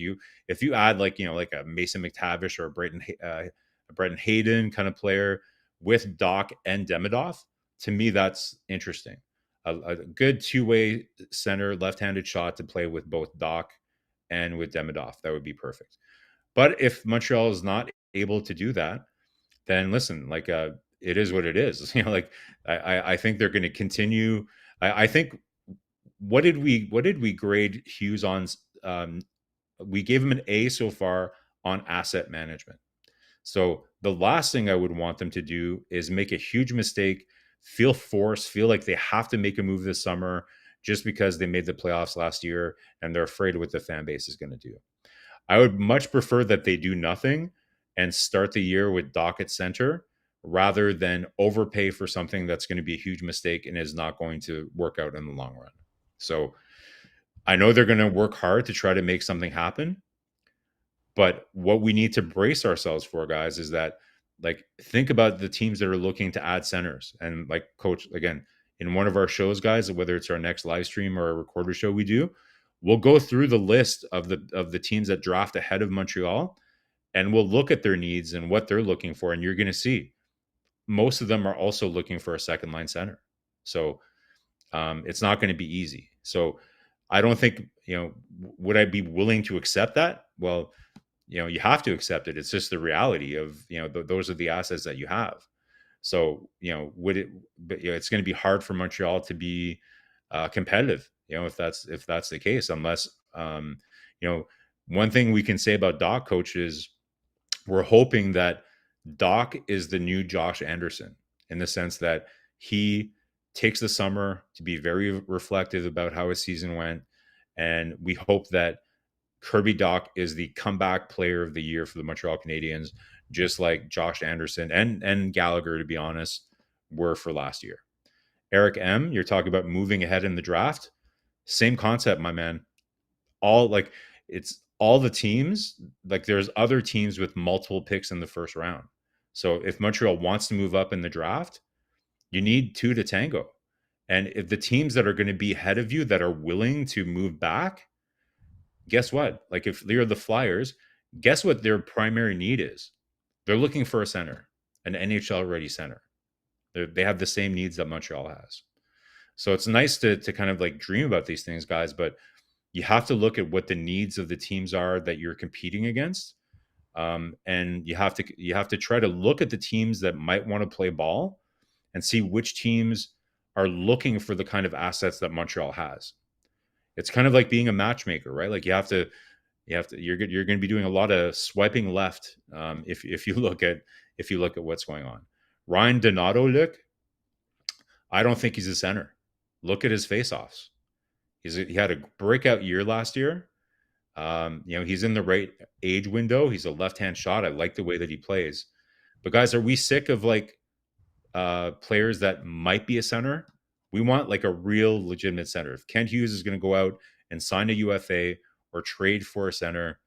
if you add like like a Mason McTavish or a Brenton Hayden kind of player with Dach and Demidov, to me that's interesting. A good two-way center left-handed shot to play with both Dach and with Demidov, that would be perfect. But if Montreal is not able to do that, then listen, like it is what it is. Like I think they're going to continue. I think what did we grade Hughes on? We gave him an A so far on asset management. So the last thing I would want them to do is make a huge mistake, feel forced, feel like they have to make a move this summer just because they made the playoffs last year and they're afraid of what the fan base is going to do. I would much prefer that they do nothing and start the year with Dach at center rather than overpay for something that's going to be a huge mistake and is not going to work out in the long run. So I know they're going to work hard to try to make something happen. But what we need to brace ourselves for, guys, is that like think about the teams that are looking to add centers. And like Coach, again, in one of our shows, guys, whether it's our next live stream or a recorder show we do, we'll go through the list of the teams that draft ahead of Montreal, and we'll look at their needs and what they're looking for. And you're going to see most of them are also looking for a second line center. So it's not going to be easy. So I don't think, would I be willing to accept that? Well, you have to accept it. It's just the reality of, those are the assets that you have. So, would it, but it's going to be hard for Montreal to be competitive, if that's the case, unless, one thing we can say about Dach, coach, is we're hoping that Dach is the new Josh Anderson in the sense that he takes the summer to be very reflective about how his season went. And we hope that Kirby Dach is the comeback player of the year for the Montreal Canadiens, just like Josh Anderson and Gallagher, to be honest, were for last year. Eric M., you're talking about moving ahead in the draft. Same concept, my man. It's all the teams, like there's other teams with multiple picks in the first round. So if Montreal wants to move up in the draft, you need two to tango. And if the teams that are going to be ahead of you that are willing to move back, guess what? Like if they're the Flyers, guess what their primary need is? They're looking for a center, an NHL ready center. They have the same needs that Montreal has. So it's nice to kind of like dream about these things, guys, but you have to look at what the needs of the teams are that you're competing against. And you have to try to look at the teams that might want to play ball and see which teams are looking for the kind of assets that Montreal has. It's kind of like being a matchmaker, right? Like you're going to be doing a lot of swiping left if you look at what's going on. Ryan Donato, look, I don't think he's a center. Look at his faceoffs. He had a breakout year last year. He's in the right age window. He's a left-hand shot. I like the way that he plays. But guys, are we sick of like players that might be a center? We want like a real legitimate center. If Kent Hughes is going to go out and sign a UFA or trade for a center,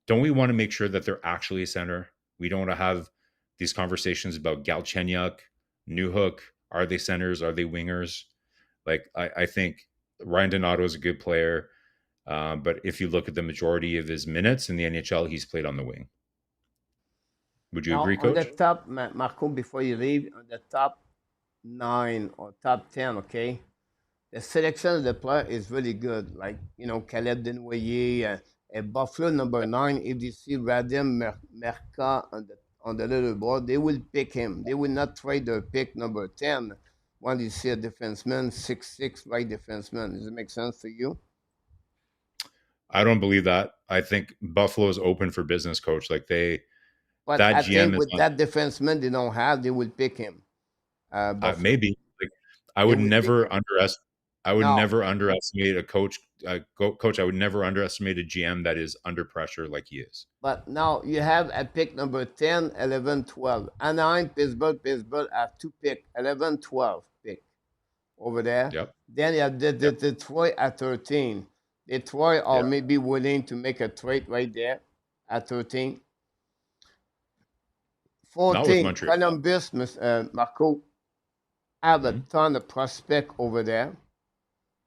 don't we want to make sure that they're actually a center? We don't want to have these conversations about Galchenyuk, Newhook. Are they centers? Are they wingers? Like, I think Ryan Donato is a good player. But if you look at the majority of his minutes in the NHL, he's played on the wing. Would you agree, On the Coach? top, Marco, before you leave, on the top 9 or top 10, okay, the selection of the player is really good. Like, Caleb Denoyer, Buffalo number 9, if they see Radim Merca on the little board, they will pick him. They will not trade their pick number 10 when you see a defenseman, 6'6", right defenseman. Does it make sense to you? I don't believe that. I think Buffalo is open for business, Coach. Like But that I GM think is with on, that defenseman they don't have, they will pick him. Buffalo. maybe. Like I They would will pick never him. underestimate. I would Now, never underestimate a coach. Coach, I would never underestimate a GM that is under pressure like he is. but now you have a pick number 10, 11, 12. Anaheim, Pittsburgh have two pick, 11, 12 pick over there. Yep. Then you have the Yep. Detroit at 13. Detroit are Yeah. maybe willing to make a trade right there at 13. Not with 14, Montreal. Columbus, Marco, have a Mhm. ton of prospect over there.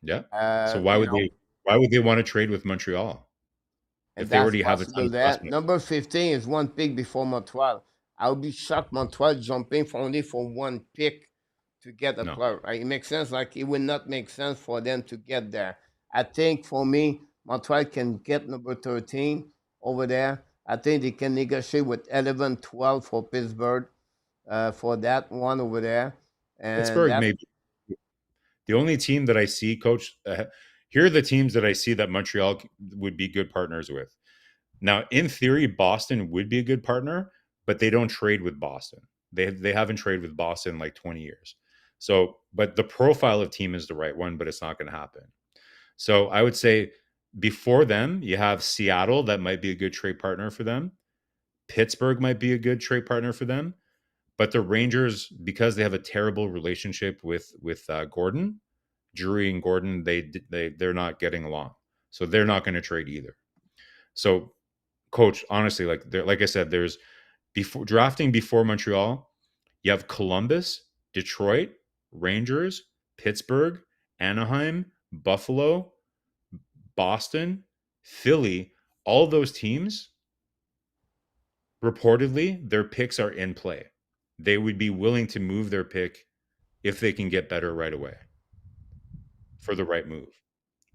Yeah. So Uh, why you would know, they want to trade with Montreal and if they that's already have a ton possible of there. prospects? Number 15 is one pick before Montreal. I would be shocked Montreal jumping for only for one pick to get a No. player. Right? It makes sense. Like it would not make sense for them to get there. I think for me, Montreal can get number 13 over there. I think they can negotiate with 11, 12 for Pittsburgh for that one over there. And Pittsburgh that's maybe. The only team that I see, Coach, here are the teams that I see that Montreal would be good partners with. Now, in theory, Boston would be a good partner, but they don't trade with Boston. They haven't traded with Boston in like 20 years. So, but the profile of team is the right one, but it's not going to happen. So I would say before them, you have Seattle that might be a good trade partner for them. Pittsburgh might be a good trade partner for them. But the Rangers, because they have a terrible relationship with Gordon, Drury and Gordon, they're not getting along, so they're not going to trade either. So, Coach, honestly, like I said, there's before Montreal, you have Columbus, Detroit, Rangers, Pittsburgh, Anaheim, Buffalo, Boston, Philly. All those teams, reportedly, their picks are in play. They would be willing to move their pick if they can get better right away for the right move.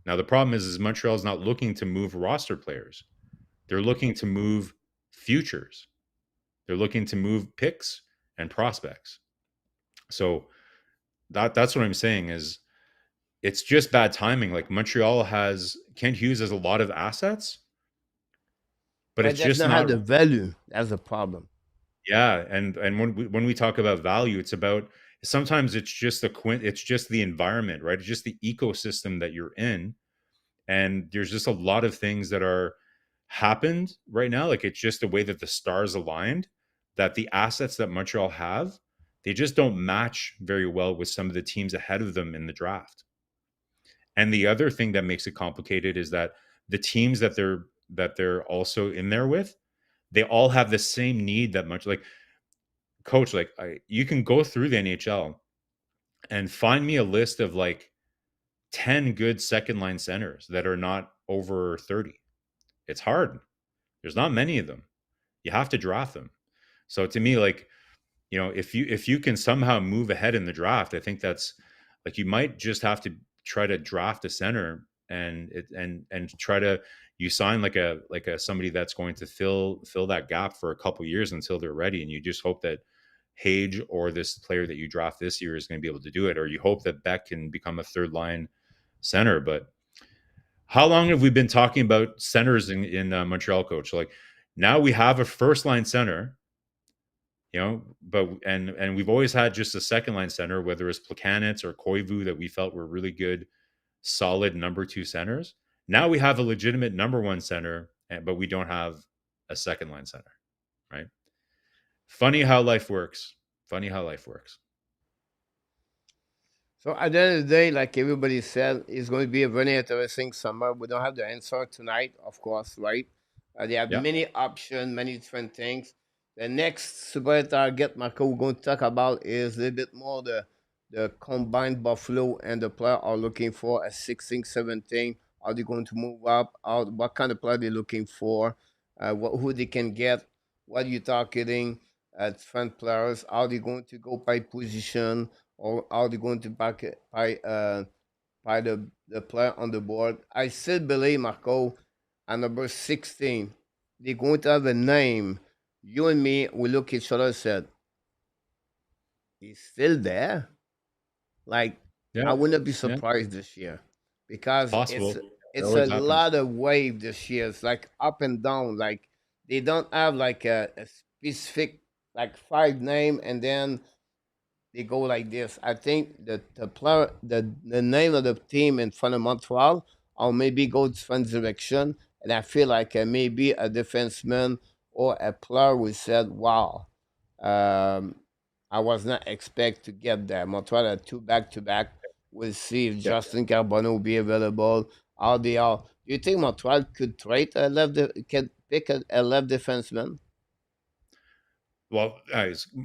Now the problem is Montreal is not looking to move roster players. They're looking to move futures. They're looking to move picks and prospects. So that's what I'm saying is it's just bad timing. Like Montreal has Kent Hughes has a lot of assets, but But it's it does just not have not. the value. That's the problem. Yeah, and when we talk about value, it's about sometimes it's just it's just the environment, right? It's just the ecosystem that you're in, and there's just a lot of things that are happened right now. Like it's just the way that the stars aligned, that the assets that Montreal have, they just don't match very well with some of the teams ahead of them in the draft. And the other thing that makes it complicated is that the teams that they're also in there with, they all have the same need that much. Like Coach, like you can go through the NHL and find me a list of like 10 good second line centers that are not over 30. It's hard. There's not many of them. You have to draft them. So to me, like, if you can somehow move ahead in the draft, I think that's like you might just have to try to draft a center and try to you sign like a somebody that's going to fill that gap for a couple years until they're ready, and you just hope that Hage or this player that you draft this year is going to be able to do it, or you hope that Beck can become a third line center. But how long have we been talking about centers in Montreal, Coach? Like now we have a first line center, but and we've always had just a second line center, whether it's Plekanec or Koivu, that we felt were really good, solid number two centers. Now we have a legitimate number one center, but we don't have a second line center, right? Funny how life works. Funny how life works. So at the end of the day, like everybody said, it's going to be a very interesting summer. We don't have the answer tonight, of course, right? They have Yeah. many options, many different things. The next super target, Marco, we're going to talk about is a little bit more the combined Buffalo and the player are looking for a 16, 17. Are they going to move up? What kind of player they're looking for? Who they can get? What you targeting? Different players. Are they going to go by position? Or are they going to back it by the player on the board? I still believe Marco at number 16, they're going to have a name. You and me, we look at each other and said, he's still there. Like Yeah. I wouldn't be Yeah. surprised this year because Possible. It it's a always happens. lot of wave this year. It's like up and down. Like they don't have like a specific like five name and then they go like this. I think that the player, the name of the team in front of Montreal, or maybe go different direction. And I feel like maybe a defenseman or a player we said, "Wow, um, I was not expect to get there." Montreal had two back to back. We'll see if Yeah. Justin Carbonneau will be available. How they are? Do you think Montreal could trade can pick a left defenseman? Well,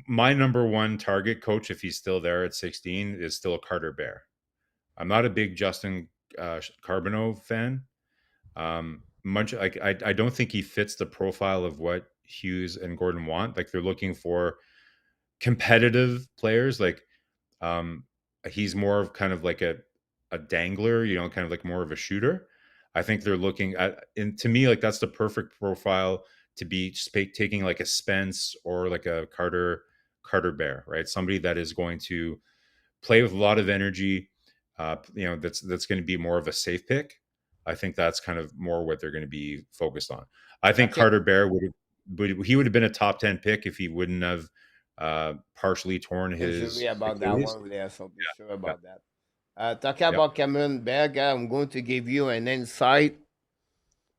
my number one target, Coach, if he's still there at 16, is still Carter Bear. I'm not a big Justin Carbonneau fan. Much like I don't think he fits the profile of what Hughes and Gordon want. Like they're looking for competitive players. Like um, he's more of kind of like a dangler, kind of like more of a shooter. I think they're looking at, and to me, like that's the perfect profile to be taking like a Spence or like a Carter Bear, right? Somebody that is going to play with a lot of energy, that's going to be more of a safe pick. I think that's kind of more what they're going to be focused on. I think Okay. Carter Bear would have been a top 10 pick if he wouldn't have partially torn Injury his about that Achilles. one there, so be sure Yeah, about that. Talking yeah, about Cameron Berg, I'm going to give you an insight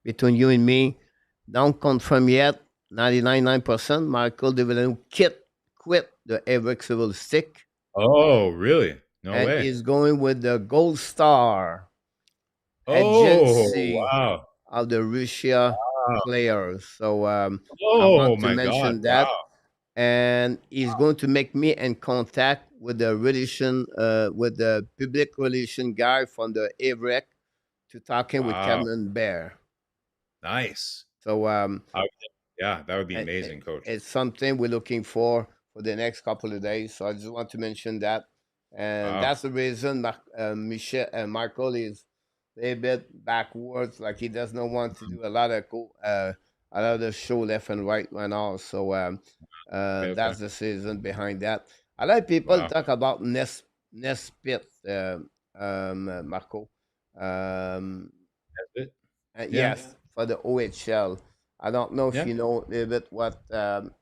between you and me. Don't confirm yet. 99.9%. Michael Development quit the irreversible stick oh, really? No and way. is going with the gold star Oh, agency wow. of the Russia players. So I Oh want to my God. mention that. Wow. And he's going to make me in contact with the with the public relation guy from the AVREC to talking with Wow. Cameron Bear. Nice. So Yeah, that would be amazing, coach. it's something we're looking for the next couple of days. So I just want to mention that, and Wow. that's the reason Michel and Michael is a bit backwards. Like he does not want to do a lot of show left and right now. So Okay, okay. that's the reason behind that. A lot of people Wow. talk about Nespit, Marco. Um, That's it. Yeah. yes, for the OHL. I don't know if Yeah. you know a little bit what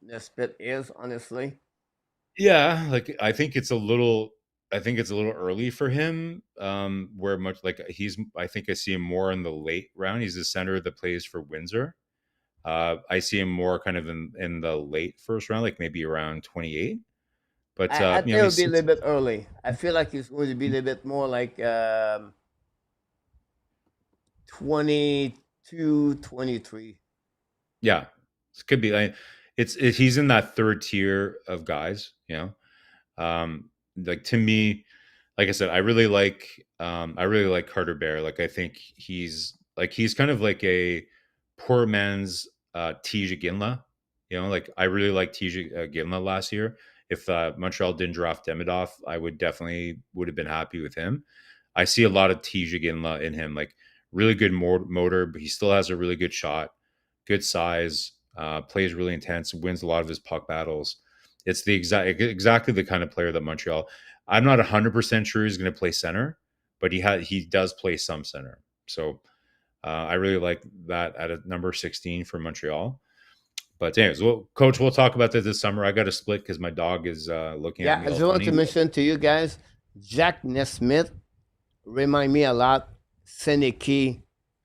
Nespit is, honestly. Yeah, like I think it's a little early for him. Where much like I think I see him more in the late round. He's the center that plays for Windsor. I see him more kind of in the late first round, like maybe around 28. But I think it'll he's be a little bit early. I feel like it's going to be a little bit more like 22, 23. yeah, it could be like he's in that third tier of guys, like to me, like I said, I really like Carter Bear. Like I think he's kind of like a poor man's Tij Ginla. Like I really liked Tij Ginla last year. If Montreal didn't draft Demidov, I would have been happy with him. I see a lot of Tij Ginla in him, like really good motor, but he still has a really good shot, good size, plays really intense, wins a lot of his puck battles. It's the exactly the kind of player that Montreal. I'm not 100% sure he's going to play center, but he does play some center. So I really like that at a number 16 for Montreal. But anyways, coach, we'll talk about this summer. I got to split because my dog is looking at Yeah, me I all just want to funny. mention to you guys, Jack Nesmith remind me a lot Seneke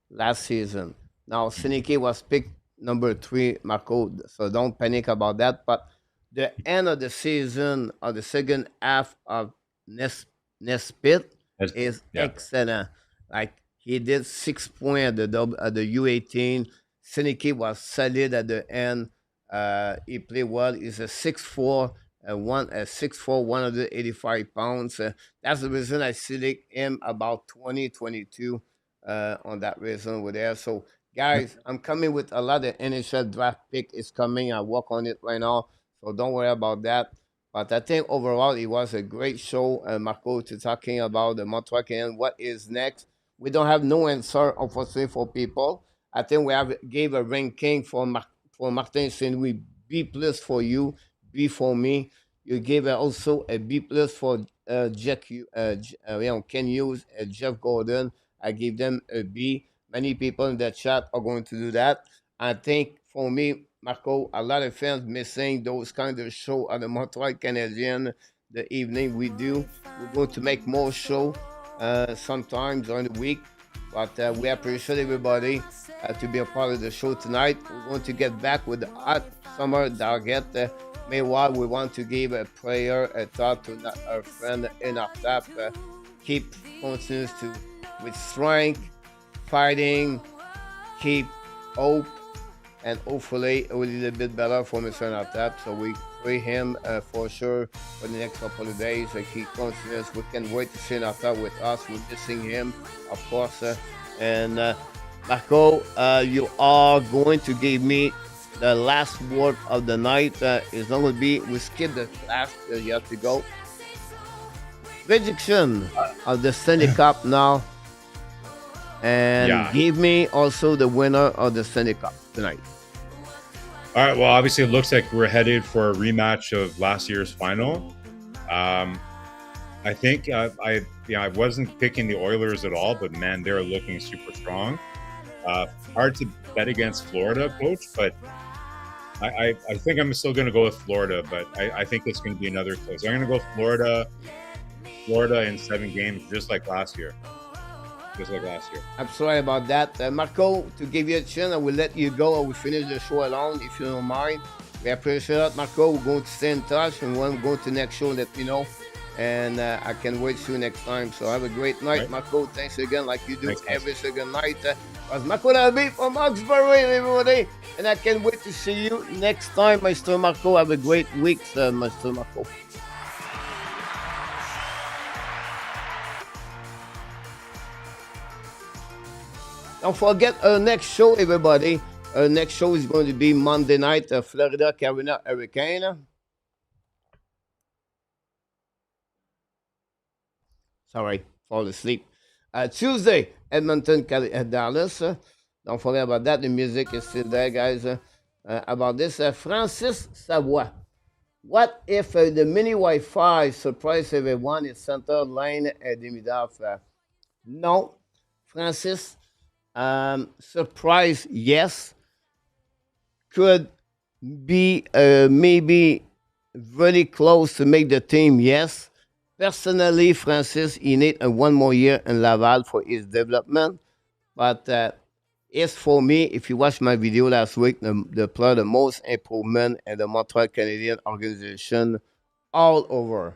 last season. Now Seneke was picked number 3, Marco. So don't panic about that. But the end of the season or the second half of Nesmith is Yeah, excellent. Like he did 6 points at the U18. Seneke was solid at the end. He played well. He's a 6'4", 6'4", 185 pounds. That's the reason I select him about 2022 on that reason over there. So, yeah, guys, I'm coming with a lot of initial draft pick is coming. I work on it right now, so don't worry about that. But I think overall it was a great show, Marco, to talking about the Montreal Canadiens. What is next? We don't have no answer, unfortunately, for people. I think we have gave a ranking for Martin Saint Louis B plus for you, B for me. You gave also a B plus for Ken Hughes, Jeff Gorton. I gave them a B. Many people in the chat are going to do that. I think for me, Marco, a lot of fans missing those kind of show at the Montreal Canadiens. The evening we do, we're going to make more show sometimes during the week. But we appreciate everybody to be a part of the show tonight. We're going to get back with the hot summer target. Meanwhile, we want to give a prayer, a thought to our friend in our tap. Keep continues to with strength, fighting, keep hope, and hopefully a little bit better for Mr. Natap. So we pray him for sure for the next couple of days. He continues. We can wait to see Natap with us. We're missing him, of course. And Marco, you are going to give me the last word of the night. It's not going to be, we skip the last, you have to go. Prediction of the Stanley Cup now. And yeah. give me also the winner of the Stanley Cup tonight. All right. Well, obviously, it looks like we're headed for a rematch of last year's final. I think I wasn't picking the Oilers at all, but man, they're looking super strong. Hard to bet against Florida, coach, but I think I'm still going to go with Florida, but I think it's going to be another close. I'm going to go Florida in 7 games, just like last year. Just like last year. I'm sorry about that. Marko, to give you a chance, I will let you go. I will finish the show alone if you don't mind. We appreciate it, Marko. We're going to stay in touch, and when we go to the next show, let me know. And I can wait to see you next time. So have a great night, right. Marko. Thanks again, like you do every single night. Was Marko Dalby from Oxbury, everybody. And I can't wait to see you next time, Mr. Marko. Have a great week, Mr. Marko. Don't forget our next show, everybody. Our next show is going to be Monday night, Florida Carolina Hurricane. Sorry, fall asleep. Tuesday, Edmonton, Dallas. Don't forget about that. The music is still there, guys. About this, Francis Savoie. What if the mini Wi-Fi surprise everyone is center line at the middle? No, Francis. Surprise, yes. Could be maybe very close to make the team, yes. Personally, Francis, he needs one more year in Laval for his development. But it's for me, if you watch my video last week, the player the most improvement in the Montreal Canadiens organization all over.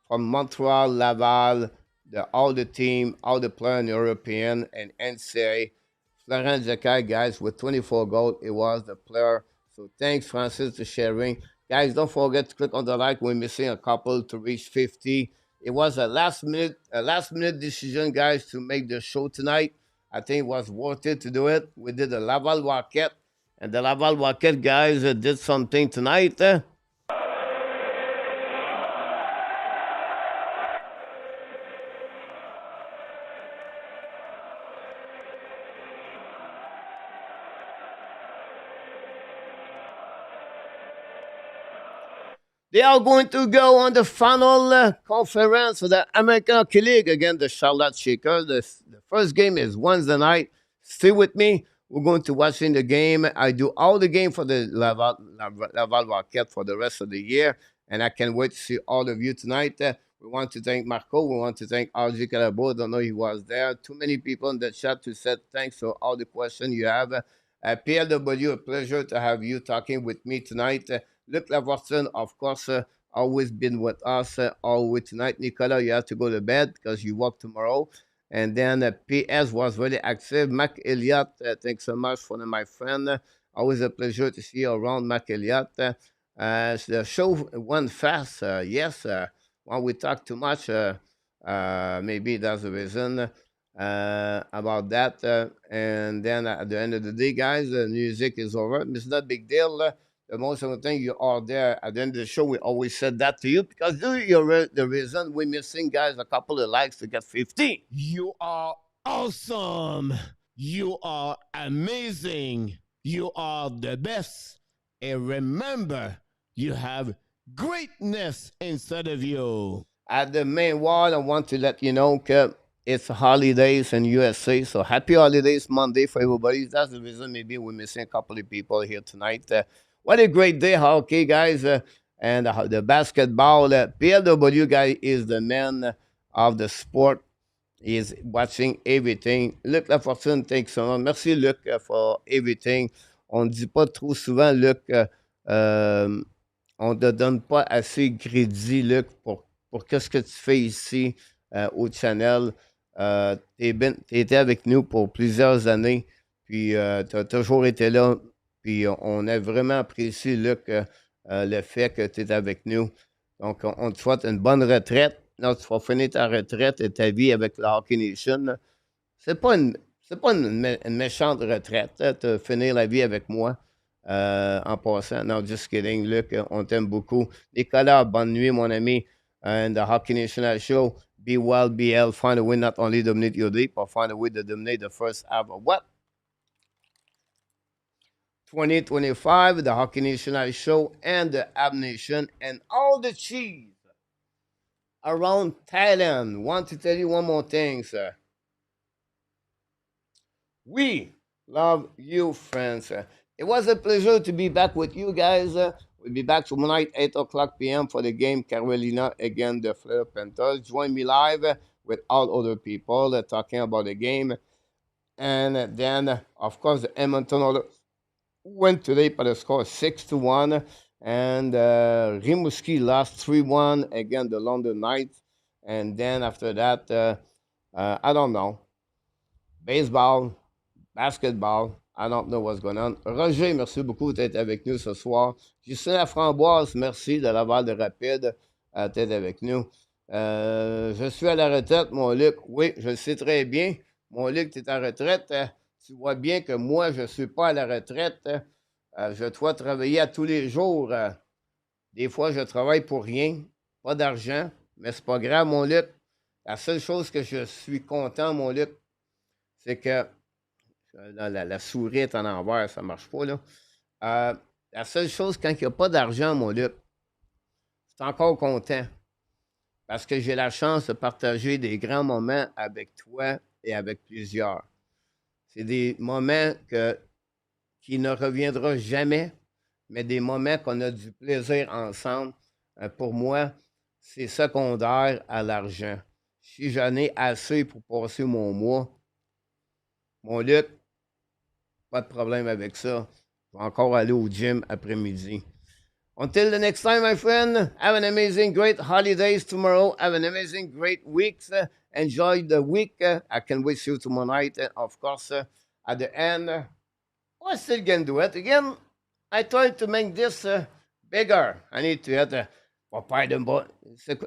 From Montreal, Laval, all the team, all the players in European and NCAA. Florent Xhekaj, guys, with 24 goals, it was the player. So thanks, Francis, for sharing. Guys, don't forget to click on the like. We're missing a couple to reach 50. It was a last minute decision, guys, to make the show tonight. I think it was worth it to do it. We did the Laval Rocket, and the Laval Rocket guys did something tonight. They are going to go on the final conference of the American Hockey League against the Charlotte Shakers. The first game is Wednesday night. Stay with me. We're going to watching the game. I do all the game for the Laval Rocket for the rest of the year, and I can't wait to see all of you tonight. We want to thank Marko. We want to thank RG Calabo. I don't know he was there. Too many people in the chat to say thanks for all the questions you have. PLW, a pleasure to have you talking with me tonight. Luc Lavorton, of course, always been with us all week tonight. Nicolas, you have to go to bed because you work tomorrow. And then PS was very active. Mac Elliott, thanks so much for my friend. Always a pleasure to see you around, Mac Elliott. The show went fast. Yes, when we talk too much, maybe that's the reason about that. And then at the end of the day, guys, the music is over. It's not a big deal. The most important thing, you are there at the end of the show. We always said that to you because the reason we're missing, guys, a couple of likes to get 50. You are awesome. You are amazing. You are the best. And remember, you have greatness inside of you. At the main wall, I want to let you know that it's holidays in USA. So happy holidays Monday for everybody. That's the reason maybe we're missing a couple of people here tonight. What a great day, hockey, guys. And the basketball. PLW guy is the man of the sport. He's watching everything. Luc Lafortune, thanks so much. Merci, Luc, for everything. On ne dit pas trop souvent, Luc, on ne te donne pas assez de crédit, Luc, pour qu'est-ce que tu fais ici au channel. Tu étais avec nous pour plusieurs années, puis tu as toujours été là. Puis on a vraiment apprécié, Luc, le fait que tu es avec nous. Donc, on te souhaite une bonne retraite. Là, tu vas finir ta retraite et ta vie avec la Hockey Nation. C'est pas une méchante retraite, de finir la vie avec moi en passant. Non, just kidding, Luc, on t'aime beaucoup. Nicolas, bonne nuit, mon ami. And the Hockey Nation Show, be well, BL, find a way not only dominate your day, but find a way to dominate the first half of what? 2025, the Hockey Nation Show, and the Ab Nation, and all the cheese around Thailand. Want to tell you one more thing, sir. We love you, friends. It was a pleasure to be back with you guys. We'll be back tonight, 8 o'clock p.m. for the game Carolina against the Fleur Panthers. Join me live with all other people talking about the game. And then, of course, the Edmonton Oilers went today by the score 6-1. And Rimouski lost 3-1 against the London Knights. And then after that, I don't know. Baseball, basketball, I don't know what's going on. Roger, merci beaucoup d'être avec nous ce soir. Justin Laframboise, merci de Laval de Rapide d'être avec nous. Je suis à la retraite, mon Luc. Oui, je le sais très bien. Mon Luc, tu es en retraite. Tu vois bien que moi, je ne suis pas à la retraite. Je dois travailler à tous les jours. Des fois, je travaille pour rien, pas d'argent, mais c'est pas grave, mon Luc. La seule chose que je suis content, mon Luc, c'est que la souris est en envers, ça ne marche pas, là. La seule chose, quand il n'y a pas d'argent, mon Luc, je suis encore content. Parce que j'ai la chance de partager des grands moments avec toi et avec plusieurs. C'est des moments qui ne reviendront jamais, mais des moments qu'on a du plaisir ensemble. Pour moi, c'est secondaire à l'argent. Si j'en ai assez pour passer mon mois, mon Luc, pas de problème avec ça. Je vais encore aller au gym après-midi. Until the next time, my friend, have an amazing, great holidays tomorrow. Have an amazing, great week. Enjoy the week. I can wish you tomorrow night. Of course, at the end, I still can do it. Again, I tried to make this bigger. I need to have Popeye de...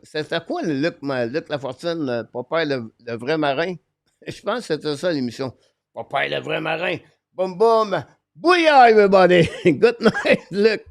C'était quoi le Luc Lafortune, Popeye le vrai marin? Je pense que c'était ça l'émission. Popeye le vrai marin. Boom, boom. Booyah, everybody. Good night, Luc.